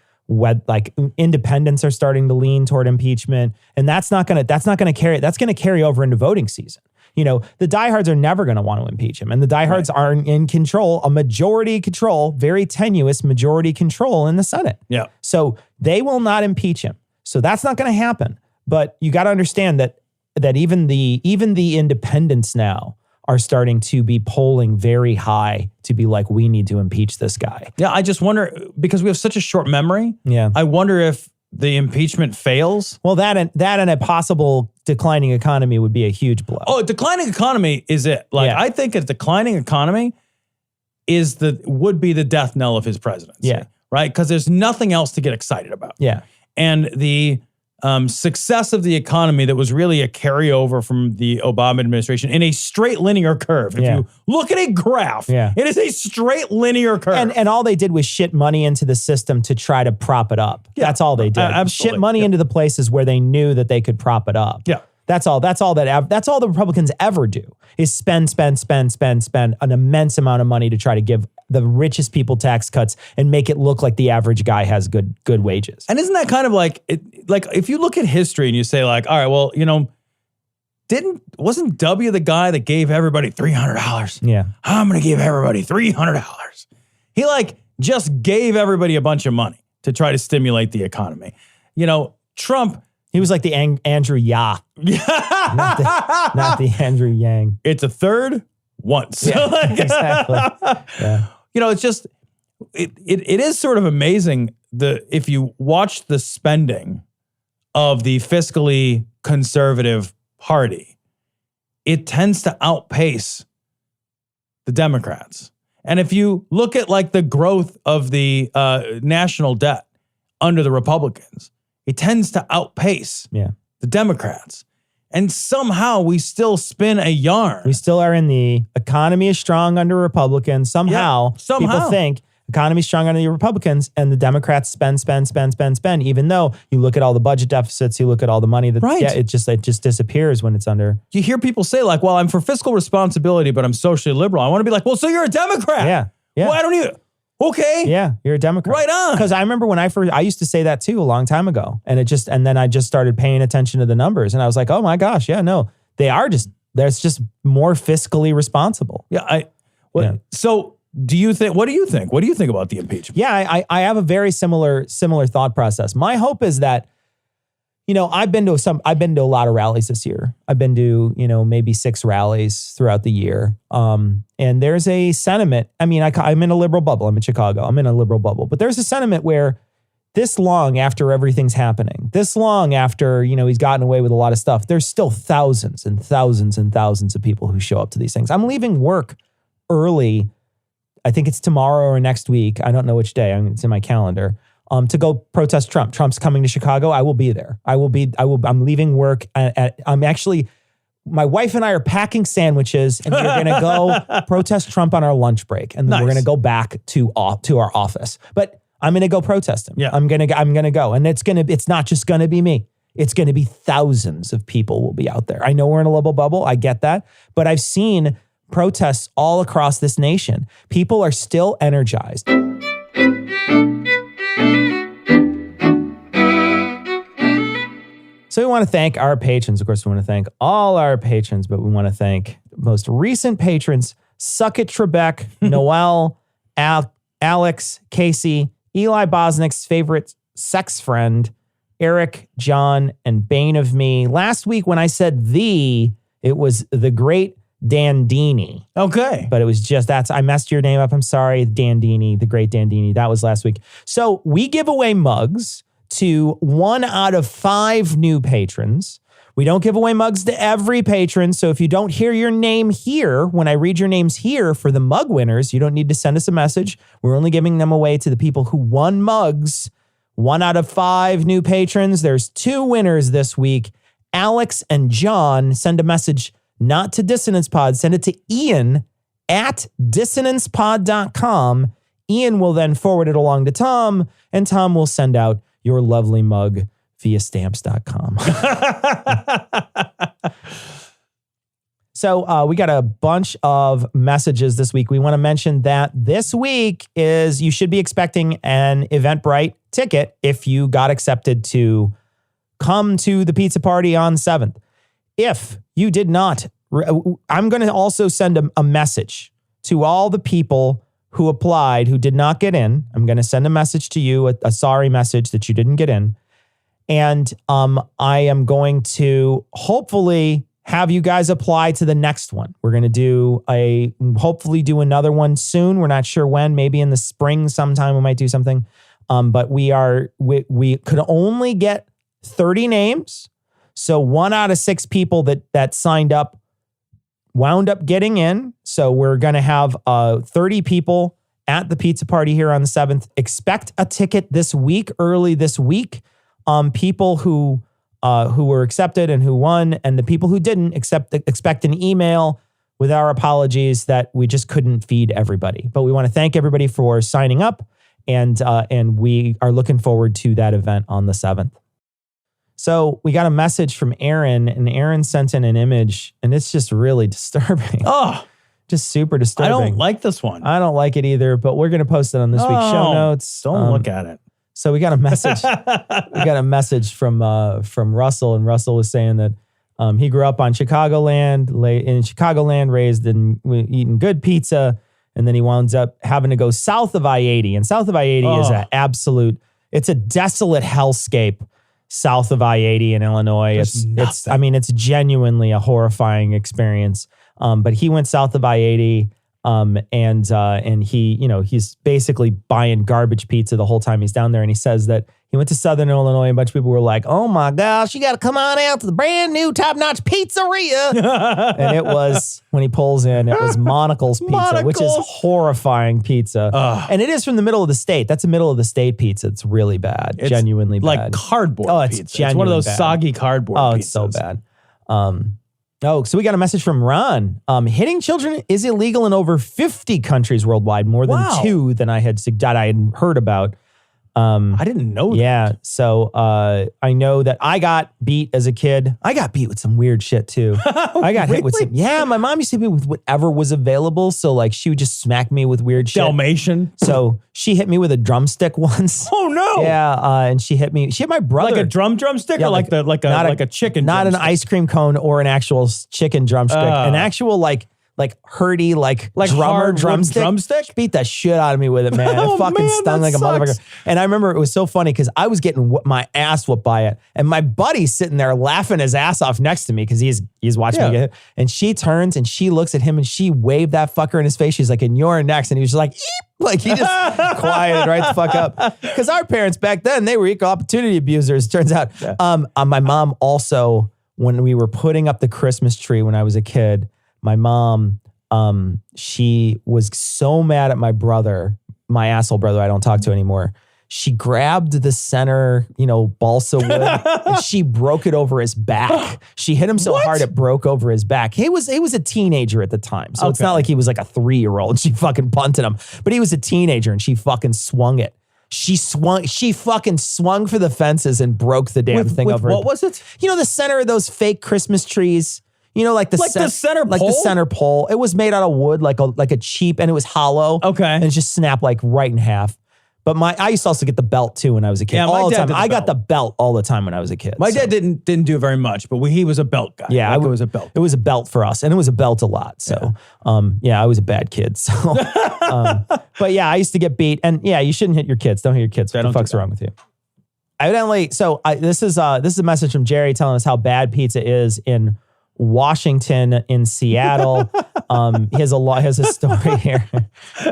independents are starting to lean toward impeachment, and that's going to carry over into voting season. The diehards are never going to want to impeach him, and the diehards are in control, a majority control, very tenuous majority control in the Senate. Yeah. So they will not impeach him. So that's not going to happen. But you got to understand that even the independents now are starting to be polling very high to be like, we need to impeach this guy. Yeah, I just wonder, because we have such a short memory. Yeah. I wonder if the impeachment fails. Well, that and a possible declining economy would be a huge blow. Oh, a declining economy is it. I think a declining economy would be the death knell of his presidency. Yeah. Right? Because there's nothing else to get excited about. Yeah. And the success of the economy that was really a carryover from the Obama administration in a straight linear curve. If you look at a graph, it is a straight linear curve. And all they did was shit money into the system to try to prop it up. Yeah. That's all they did. Absolutely. Shit money into the places where they knew that they could prop it up. Yeah. That's all the Republicans ever do is spend an immense amount of money to try to give the richest people tax cuts and make it look like the average guy has good wages. And isn't that kind of like if you look at history and you say all right, well, wasn't W the guy that gave everybody $300? Yeah. I'm going to give everybody $300. He just gave everybody a bunch of money to try to stimulate the economy. Trump, he was like the Andrew Ya. not the Andrew Yang. It's a third once. Yeah, exactly. Yeah. It's just, it is sort of amazing if you watch the spending of the fiscally conservative party, it tends to outpace the Democrats. And if you look at the growth of the national debt under the Republicans, it tends to outpace the Democrats. And somehow we still spin a yarn. We still are in the economy is strong under Republicans. Somehow people think economy is strong under the Republicans and the Democrats spend, even though you look at all the budget deficits, you look at all the money that it just disappears when it's under. You hear people say well, I'm for fiscal responsibility, but I'm socially liberal. I want to be well, so you're a Democrat. Yeah. Why don't you? Okay. Yeah, you're a Democrat. Right on. Because I remember when I used to say that too a long time ago. And then I just started paying attention to the numbers. And I was like, oh my gosh, they're just more fiscally responsible. Yeah. So what do you think? What do you think about the impeachment? Yeah, I have a very similar thought process. My hope is that, I've been to a lot of rallies this year. I've been to, maybe 6 rallies throughout the year. And there's a sentiment. I mean, I'm in a liberal bubble. I'm in Chicago. I'm in a liberal bubble. But there's a sentiment where this long after everything's happening, this long after, he's gotten away with a lot of stuff, there's still thousands and thousands and thousands of people who show up to these things. I'm leaving work early. I think it's tomorrow or next week. I don't know which day. It's in my calendar. To go protest Trump. Trump's coming to Chicago. I will be there. I'm leaving work. My wife and I are packing sandwiches and we're going to go protest Trump on our lunch break. And then we're going to go back to our office. But I'm going to go protest him. Yeah. I'm going to go. And it's not just going to be me. It's going to be thousands of people will be out there. I know we're in a liberal bubble. I get that. But I've seen protests all across this nation. People are still energized. So we want to thank our patrons. Of course, we want to thank all our patrons, but we want to thank most recent patrons, Suck It Trebek, Noel, Alex, Casey, Eli Bosnick's favorite sex friend, Eric, John, and Bane of Me. Last week when I said it was the great Dandini. Okay. But it was just, I messed your name up. I'm sorry, Dandini, the great Dandini. That was last week. So we give away mugs to 1 out of 5 new patrons. We don't give away mugs to every patron. So if you don't hear your name here, when I read your names here for the mug winners, you don't need to send us a message. We're only giving them away to the people who won mugs. 1 out of 5 new patrons. There's 2 winners this week. Alex and John. Send a message not to Dissonance Pod. Send it to Ian at dissonancepod.com. Ian will then forward it along to Tom, and Tom will send out your lovely mug via stamps.com. So we got a bunch of messages this week. We want to mention that this week you should be expecting an Eventbrite ticket if you got accepted to come to the pizza party on 7th. If you did not, I'm going to also send a message to all the people who applied, who did not get in. I'm going to send a message to you, a sorry message that you didn't get in. And I am going to hopefully have you guys apply to the next one. We're going to hopefully do another one soon. We're not sure when, maybe in the spring sometime we might do something. But we could only get 30 names. So 1 out of 6 people that signed up wound up getting in. So we're going to have 30 people at the pizza party here on the 7th. Expect a ticket this week, early this week. People who were accepted and who won, and the people who didn't expect an email with our apologies that we just couldn't feed everybody. But we want to thank everybody for signing up, and we are looking forward to that event on the 7th. So we got a message from Aaron, and Aaron sent in an image, and it's just really disturbing. Oh, just super disturbing. I don't like this one. I don't like it either, but we're going to post it on this week's show notes. Don't look at it. So we got a message. We got a message from Russell, and Russell was saying that he grew up on Chicagoland, raised and eating good pizza, and then he winds up having to go south of I-80, and south of I-80 is it's a desolate hellscape. South of I-80 in Illinois. It's genuinely a horrifying experience. But he went south of I-80, and he, he's basically buying garbage pizza the whole time he's down there. And he says that he went to Southern Illinois, and a bunch of people were like, "Oh my gosh, you got to come on out to the brand new top-notch pizzeria." And it was, when he pulls in, it was Monocle's Pizza, which is horrifying pizza. And it is from the middle of the state. That's a middle of the state pizza. It's really bad, genuinely bad. Like cardboard pizza. It's one of those soggy cardboard pizzas. Oh, it's so bad. So we got a message from Ron. Hitting children is illegal in over 50 countries worldwide, more than 2 than I had heard about. I didn't know that. Yeah. So I know that I got beat as a kid. I got beat with some weird shit too. I got hit with some. Yeah, my mom used to hit me with whatever was available. So like she would just smack me with weird shit. Dalmatian. So she hit me with a drumstick once. Oh no. Yeah. And she hit my brother. Like a drumstick, or like a chicken not drumstick? An ice cream cone or an actual chicken drumstick. An actual like herdy, like drummer drumstick. She beat the shit out of me with it, man. It fucking stung like a motherfucker. And I remember it was so funny because I was getting my ass whooped by it, and my buddy's sitting there laughing his ass off next to me because he's watching me get hit. And she turns and she looks at him and she waved that fucker in his face. She's like, "And you're next." And he was just like, "Eep." Like he just quieted right the fuck up. Because our parents back then, they were equal opportunity abusers, turns out. Yeah. My mom also, when we were putting up the Christmas tree when I was a kid, my mom, she was so mad at my brother, my asshole brother I don't talk to anymore. She grabbed the center, balsa wood, and she broke it over his back. She hit him so hard it broke over his back. He was a teenager at the time. So it's not like he was like a 3-year-old. She fucking punted him. But he was a teenager and she fucking swung it. She fucking swung for the fences and broke the damn thing over. What was it? The center of those fake Christmas trees. The center pole? Like the center pole. It was made out of wood, like a cheap, and it was hollow. Okay. And it just snapped like right in half. But I used to also get the belt too when I was a kid. Yeah, my all the dad time. did the I got belt. the belt all the time when I was a kid. My so. dad didn't do very much, but he was a belt guy. Yeah, it was a belt. It was a belt for us, and it was a belt a lot. So, I was a bad kid. So, but yeah, I used to get beat, and yeah, you shouldn't hit your kids. Don't hit your kids. What the fuck's wrong with you? Evidently, this is a message from Jerry telling us how bad pizza is in Washington, in Seattle. He has a story here.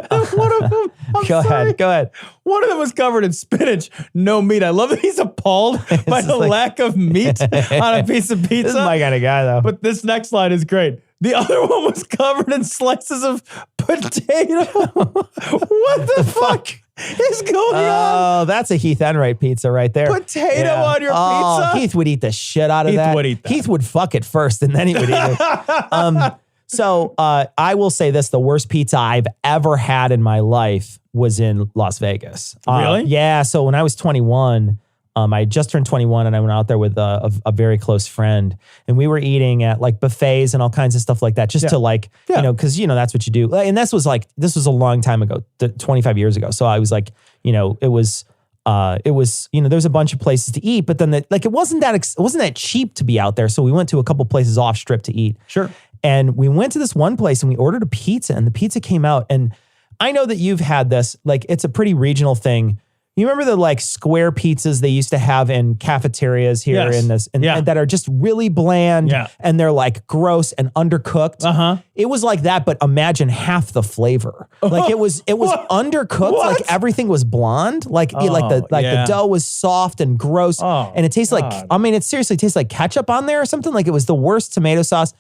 One of them. Go ahead. One of them was covered in spinach, no meat. I love that he's appalled by the lack of meat on a piece of pizza. This is my kind of guy, though. But this next line is great. The other one was covered in slices of potato. What the fuck is going on? Oh, that's a Heath Enright pizza right there. Potato on your pizza? Heath would eat the shit out of that. Would eat that. Heath would fuck it first, and then he would eat it. So I will say this: the worst pizza I've ever had in my life was in Las Vegas. Really? Yeah. So when I was 21, I had just turned 21, and I went out there with a very close friend, and we were eating at like buffets and all kinds of stuff like that, just to like, because that's what you do. And this was a long time ago, 25 years ago. So I was like, it was there's a bunch of places to eat, but then it wasn't that cheap to be out there. So we went to a couple places off strip to eat. Sure. And we went to this one place and we ordered a pizza, and the pizza came out. And I know that you've had this, like, it's a pretty regional thing. You remember the like square pizzas they used to have in cafeterias here and that are just really bland and they're like gross and undercooked. Uh-huh. It was like that, but imagine half the flavor. Like it was undercooked. Like everything was blonde. The dough was soft and gross. And it tastes like, it seriously tastes like ketchup on there or something. Like it was the worst tomato sauce.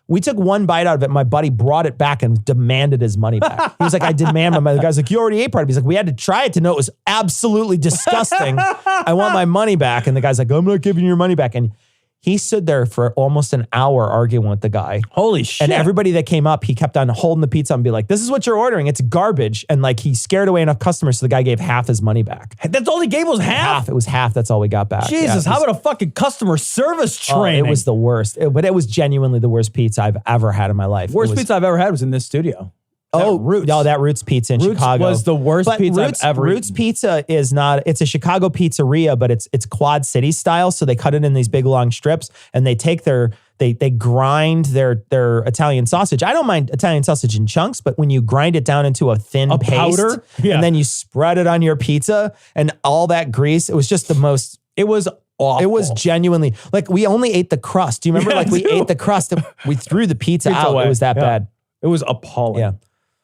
We took one bite out of it. My buddy brought it back and demanded his money back. He was like, I demand my money. The guy's like, you already ate part of it. He's like, we had to try it to know it was absolutely disgusting. I want my money back. And the guy's like, I'm not giving you your money back. And he stood there for almost an hour arguing with the guy. Holy shit. And everybody that came up, he kept on holding the pizza and be like, this is what you're ordering. It's garbage. And like he scared away enough customers so the guy gave half his money back. That's all he gave was half? It was half. That's all we got back. Jesus, how about a fucking customer service training? It was the worst. But it was genuinely the worst pizza I've ever had in my life. Worst pizza I've ever had was in this studio. Roots. No, that Roots Pizza in Chicago was the worst pizza I've ever Roots eaten. Pizza is not, it's a Chicago pizzeria, but it's Quad City style. So they cut it in these big long strips and they take they grind their Italian sausage. I don't mind Italian sausage in chunks, but when you grind it down into a thin paste powder? And then you spread it on your pizza and all that grease, it was just the most, it was awful. It was genuinely, like we only ate the crust. Do you remember we ate the crust and we threw the pizza out. Away. It was that bad. It was appalling. Yeah.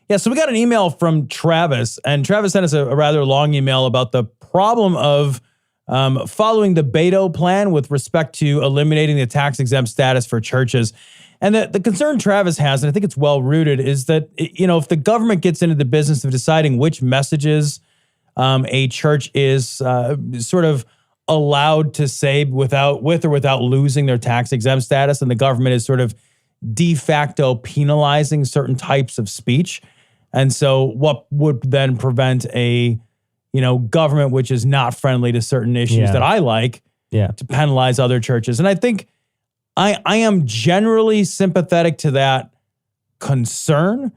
Yeah, so we got an email from Travis, and Travis sent us a rather long email about the problem of following the Beto plan with respect to eliminating the tax-exempt status for churches. And the concern Travis has, and I think it's well-rooted, is that, if the government gets into the business of deciding which messages a church is sort of allowed to say with or without losing their tax-exempt status, and the government is sort of de facto penalizing certain types of speech. And so what would then prevent a, government which is not friendly to certain issues that I like to penalize other churches? And I think I am generally sympathetic to that concern.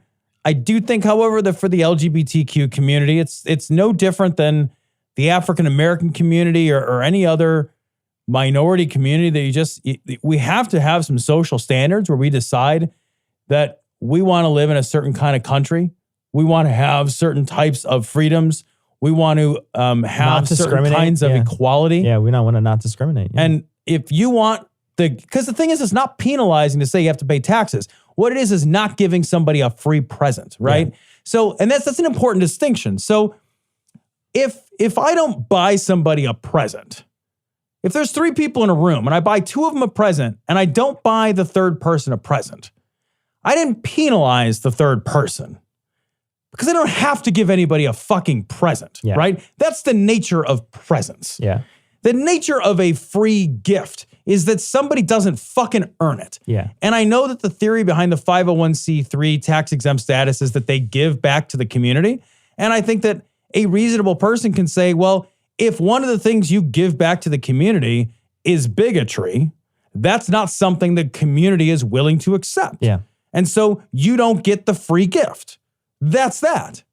I do think, however, that for the LGBTQ community, it's no different than the African-American community or any other minority community that we have to have some social standards where we decide that we want to live in a certain kind of country. We want to have certain types of freedoms. We want to have certain kinds of equality. Yeah, we don't want to not discriminate. Yeah. And if you want because the thing is, it's not penalizing to say you have to pay taxes. What it is not giving somebody a free present, right? Yeah. So, and that's an important distinction. So if I don't buy somebody a present, if there's 3 people in a room and I buy 2 of them a present and I don't buy the third person a present, I didn't penalize the third person because I don't have to give anybody a fucking present, right? That's the nature of presents. Yeah. The nature of a free gift is that somebody doesn't fucking earn it. Yeah. And I know that the theory behind the 501c3 tax-exempt status is that they give back to the community. And I think that a reasonable person can say, well, if one of the things you give back to the community is bigotry, that's not something the community is willing to accept. Yeah. And so you don't get the free gift. That's that.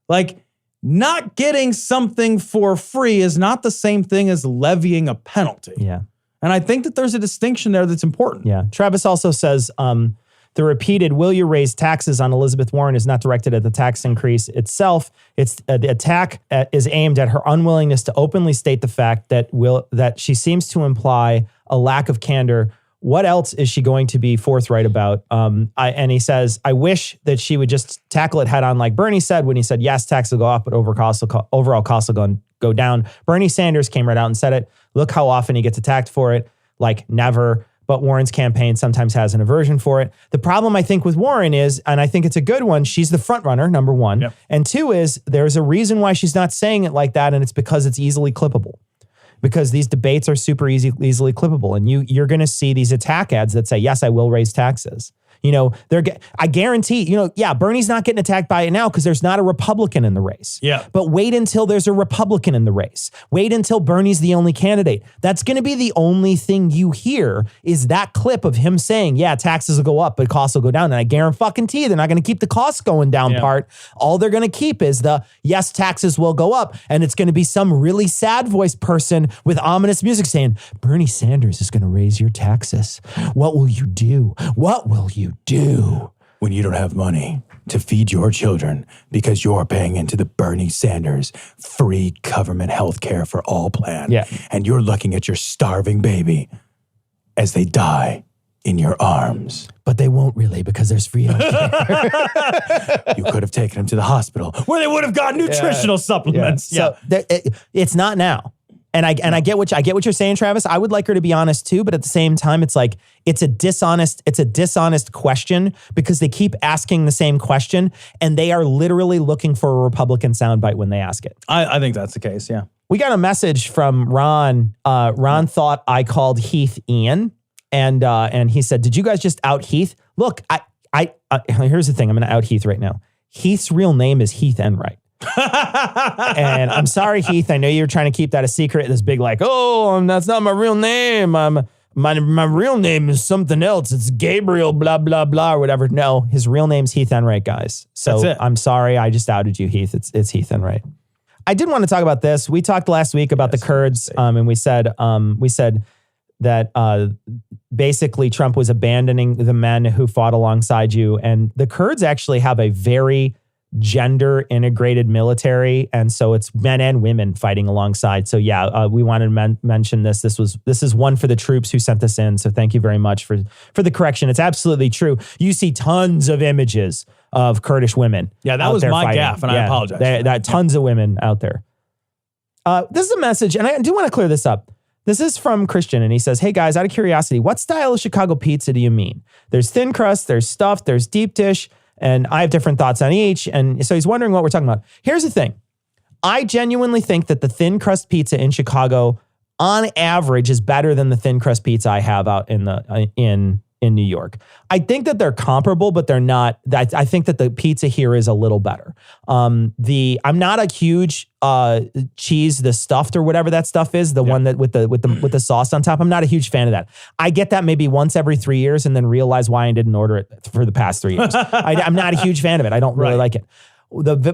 Like, not getting something for free is not the same thing as levying a penalty. Yeah. And I think that there's a distinction there that's important. Yeah. Travis also says the repeated "will you raise taxes" on Elizabeth Warren is not directed at the tax increase itself. It's the attack is aimed at her unwillingness to openly state the fact that she seems to imply a lack of candor. What else is she going to be forthright about? And he says, I wish that she would just tackle it head on, like Bernie said when he said, yes, taxes will go up, but overall costs will go down. Bernie Sanders came right out and said it. Look how often he gets attacked for it, like never. But Warren's campaign sometimes has an aversion for it. The problem, I think, with Warren is, and I think it's a good one, she's the front runner, number one. Yep. And two is, there's a reason why she's not saying it like that, and it's because it's easily clippable. Because these debates are super easily clippable. And you're going to see these attack ads that say, yes, I will raise taxes. You know, I guarantee, Bernie's not getting attacked by it now because there's not a Republican in the race. Yeah. But wait until there's a Republican in the race. Wait until Bernie's the only candidate. That's going to be the only thing you hear is that clip of him saying, yeah, taxes will go up, but costs will go down. And I guarantee they're not going to keep the costs going down part. All they're going to keep is the, yes, taxes will go up. And it's going to be some really sad voiced person with ominous music saying, Bernie Sanders is going to raise your taxes. What will you do? What will you do when you don't have money to feed your children because you're paying into the Bernie Sanders free government health care for all plan? Yeah. And you're looking at your starving baby as they die in your arms. But they won't really because there's free health care. You could have taken them to the hospital where they would have gotten nutritional supplements. Yeah. So it's not now. And I get what you're saying, Travis. I would like her to be honest too, but at the same time, it's like it's a dishonest question because they keep asking the same question and they are literally looking for a Republican soundbite when they ask it. I think that's the case. Yeah. We got a message from Ron. Ron thought I called Heath Ian, and he said, "Did you guys just out Heath?" Look, here's the thing. I'm going to out Heath right now. Heath's real name is Heath Enright. And I'm sorry, Heath. I know you're trying to keep that a secret. This big that's not my real name. My real name is something else. It's Gabriel blah blah blah or whatever. No, his real name's Heath Enright, guys. So I'm sorry, I just outed you, Heath. It's Heath Enright. I did want to talk about this. We talked last week about the Kurds, and we said that basically Trump was abandoning the men who fought alongside you, and the Kurds actually have a very gender integrated military, and so it's men and women fighting alongside. So we wanted to mention this. This is one for the troops who sent this in. So thank you very much for the correction. It's absolutely true. You see tons of images of Kurdish women. Yeah, that was my gaffe, and I apologize. Tons of women out there. This is a message, and I do want to clear this up. This is from Christian, and he says, "Hey guys, out of curiosity, what style of Chicago pizza do you mean? There's thin crust, there's stuffed, there's deep dish. And I have different thoughts on each." And so he's wondering what we're talking about. Here's the thing. I genuinely think that the thin crust pizza in Chicago, on average, is better than the thin crust pizza I have out in New York. I think that they're comparable, but they're not. I think that the pizza here is a little better. I'm not a huge cheese, the stuffed or whatever that stuff is, the one that with the sauce on top. I'm not a huge fan of that. I get that maybe once every 3 years and then realize why I didn't order it for the past 3 years. I'm not a huge fan of it. I don't really like it.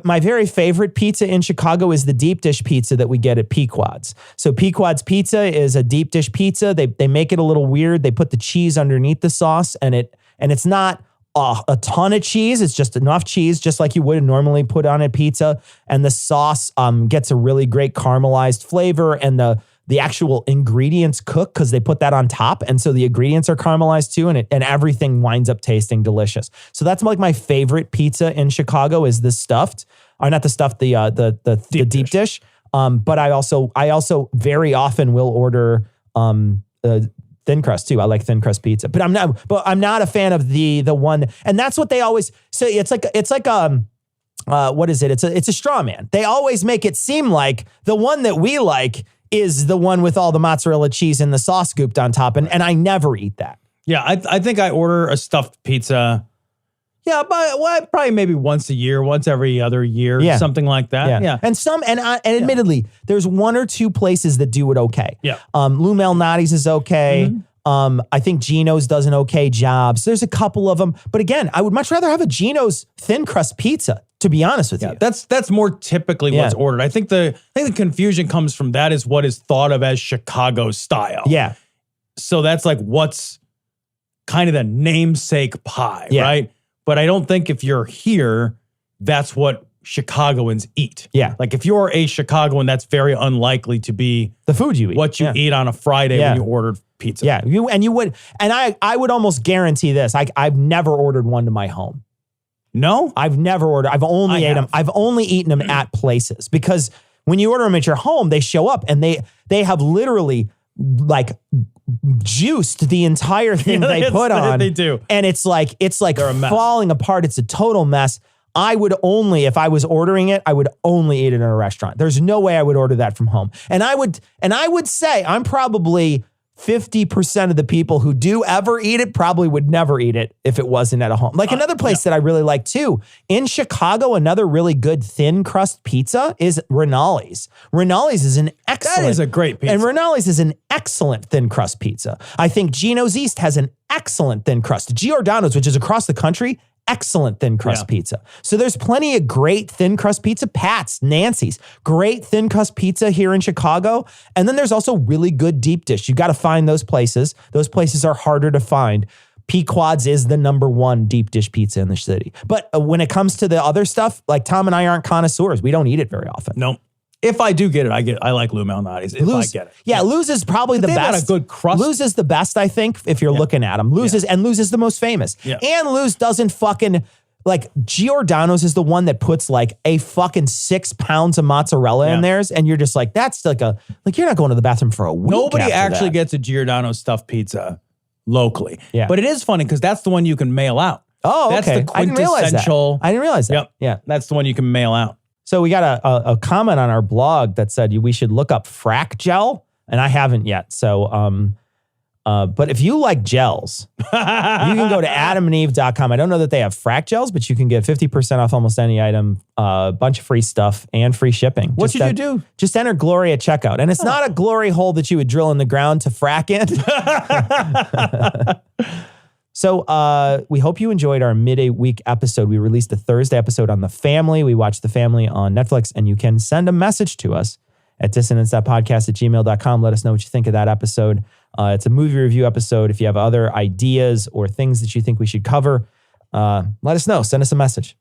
My very favorite pizza in Chicago is the deep dish pizza that we get at Pequod's. So Pequod's Pizza is a deep dish pizza. They make it a little weird. They put the cheese underneath the sauce, and it's not a ton of cheese. It's just enough cheese, just like you would normally put on a pizza. And the sauce gets a really great caramelized flavor, and the actual ingredients cook because they put that on top. And so the ingredients are caramelized too, and everything winds up tasting delicious. So that's like my favorite pizza in Chicago is the stuffed, or not the stuffed, the deep dish. But I also very often will order thin crust too. I like thin crust pizza, but I'm not a fan of the one. And that's what they always say. It's like what is it? It's a straw man. They always make it seem like the one that we like is the one with all the mozzarella cheese and the sauce scooped on top. And I never eat that. Yeah, I think I order a stuffed pizza. Yeah, but probably maybe once a year, once every other year, something like that. Yeah. And admittedly, there's one or two places that do it okay. Yeah. Lou Malnati's is okay. I think Geno's does an okay job. So there's a couple of them. But again, I would much rather have a Geno's thin crust pizza, to be honest with you. That's more typically what's ordered. I think the confusion comes from that is what is thought of as Chicago style. Yeah. So that's like what's kind of the namesake pie, Yeah. right? But I don't think if you're here, that's what Chicagoans eat. Yeah. Like if you're a Chicagoan, that's very unlikely to be the food you eat. what you eat on a Friday when you ordered pizza. Yeah. You would, and I would almost guarantee this. I've never ordered one to my home. No? I've never ordered. I've only ate them. I've only eaten them at places because when you order them at your home, they show up and they have literally like juiced the entire thing they put on. They do. And it's like falling apart. It's a total mess. I would only, if I was ordering it, I would only eat it in a restaurant. There's no way I would order that from home. And I would say I'm probably 50% of the people who do ever eat it probably would never eat it if it wasn't at a home. Like another place that I really like too, in Chicago, another really good thin crust pizza is Rinaldi's. Rinaldi's is an excellent. That is a great pizza. And Rinaldi's is an excellent thin crust pizza. I think Geno's East has an excellent thin crust. Giordano's, which is across the country, excellent thin crust pizza. So there's plenty of great thin crust pizza. Pat's, Nancy's, great thin crust pizza here in Chicago. And then there's also really good deep dish. You got to find those places. Those places are harder to find. Pequod's is the #1 deep dish pizza in the city. But when it comes to the other stuff, like Tom and I aren't connoisseurs. We don't eat it very often. No. If I do get it, I like Lou Malnati's. If I get it. Yeah, Lou's is probably the They've got best. a good crust. Lou's is the best, I think, if you're looking at them. Lou's is the most famous. Yeah. And Lou's doesn't fucking, like, Giordano's is the one that puts like a fucking 6 pounds of mozzarella in theirs. And you're just like, that's like you're not going to the bathroom for a week. Nobody after actually that. gets a Giordano stuffed pizza locally. Yeah. But it is funny because that's the one you can mail out. Oh, That's okay. the I didn't realize that. quintessential. I didn't realize that. Yep. Yeah. That's the one you can mail out. So we got a comment on our blog that said we should look up frack gel, and I haven't yet. So, but if you like gels, you can go to adamandeve.com. I don't know that they have frack gels, but you can get 50% off almost any item, a bunch of free stuff, and free shipping. What should you do? Just enter Glory at checkout. And it's not a glory hole that you would drill in the ground to frack in. So we hope you enjoyed our midweek episode. We released a Thursday episode on The Family. We watched The Family on Netflix, and you can send a message to us at dissonance.podcast@gmail.com. Let us know what you think of that episode. It's a movie review episode. If you have other ideas or things that you think we should cover, let us know. Send us a message.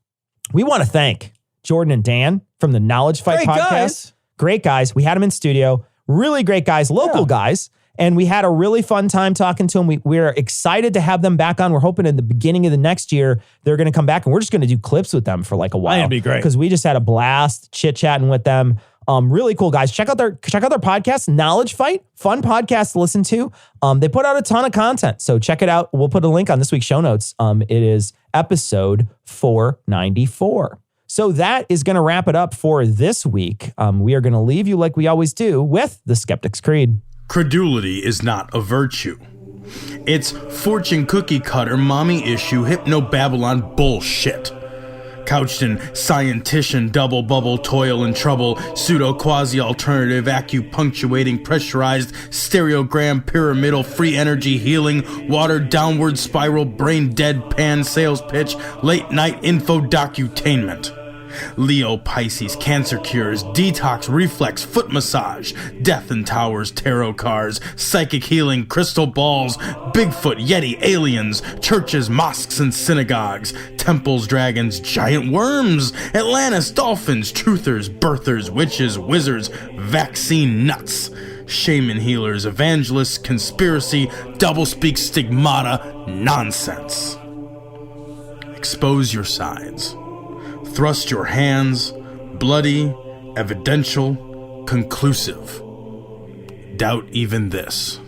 We want to thank Jordan and Dan from the Knowledge Fight podcast. Guys. Great guys. We had them in studio. Really great guys, local guys. And we had a really fun time talking to them. We're excited to have them back on. We're hoping in the beginning of the next year, they're going to come back and we're just going to do clips with them for like a while. That'd be great. Because we just had a blast chit-chatting with them. Really cool guys. Check out their podcast, Knowledge Fight. Fun podcast to listen to. They put out a ton of content. So check it out. We'll put a link on this week's show notes. It is episode 494. So that is going to wrap it up for this week. We are going to leave you like we always do with the Skeptic's Creed. Credulity is not a virtue. It's fortune cookie cutter, mommy issue, hypno-Babylon bullshit. Couched in scientician, double bubble, toil and trouble, pseudo quasi-alternative, acupunctuating, pressurized, stereogram, pyramidal, free energy healing, water downward spiral, brain deadpan, sales pitch, late night info docutainment. Leo, Pisces, cancer cures, detox, reflex, foot massage, death and towers, tarot cards, psychic healing, crystal balls, Bigfoot, Yeti, aliens, churches, mosques and synagogues, temples, dragons, giant worms, Atlantis, dolphins, truthers, birthers, witches, wizards, vaccine nuts, shaman healers, evangelists, conspiracy, doublespeak, stigmata, nonsense. Expose your sides. Thrust your hands, bloody, evidential, conclusive. Doubt even this.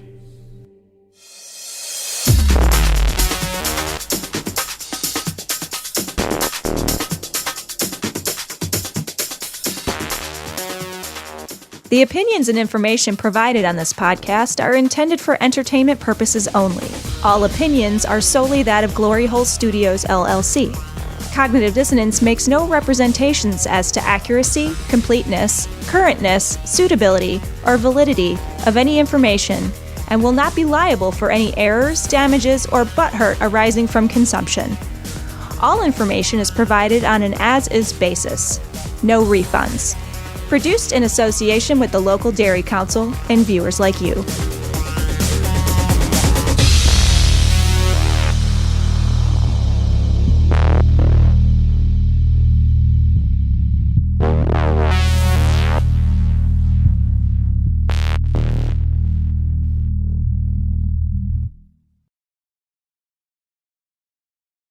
The opinions and information provided on this podcast are intended for entertainment purposes only. All opinions are solely that of Glory Hole Studios, LLC. Cognitive Dissonance makes no representations as to accuracy, completeness, currentness, suitability, or validity of any information, and will not be liable for any errors, damages, or butthurt arising from consumption. All information is provided on an as-is basis. No refunds. Produced in association with the local Dairy Council and viewers like you.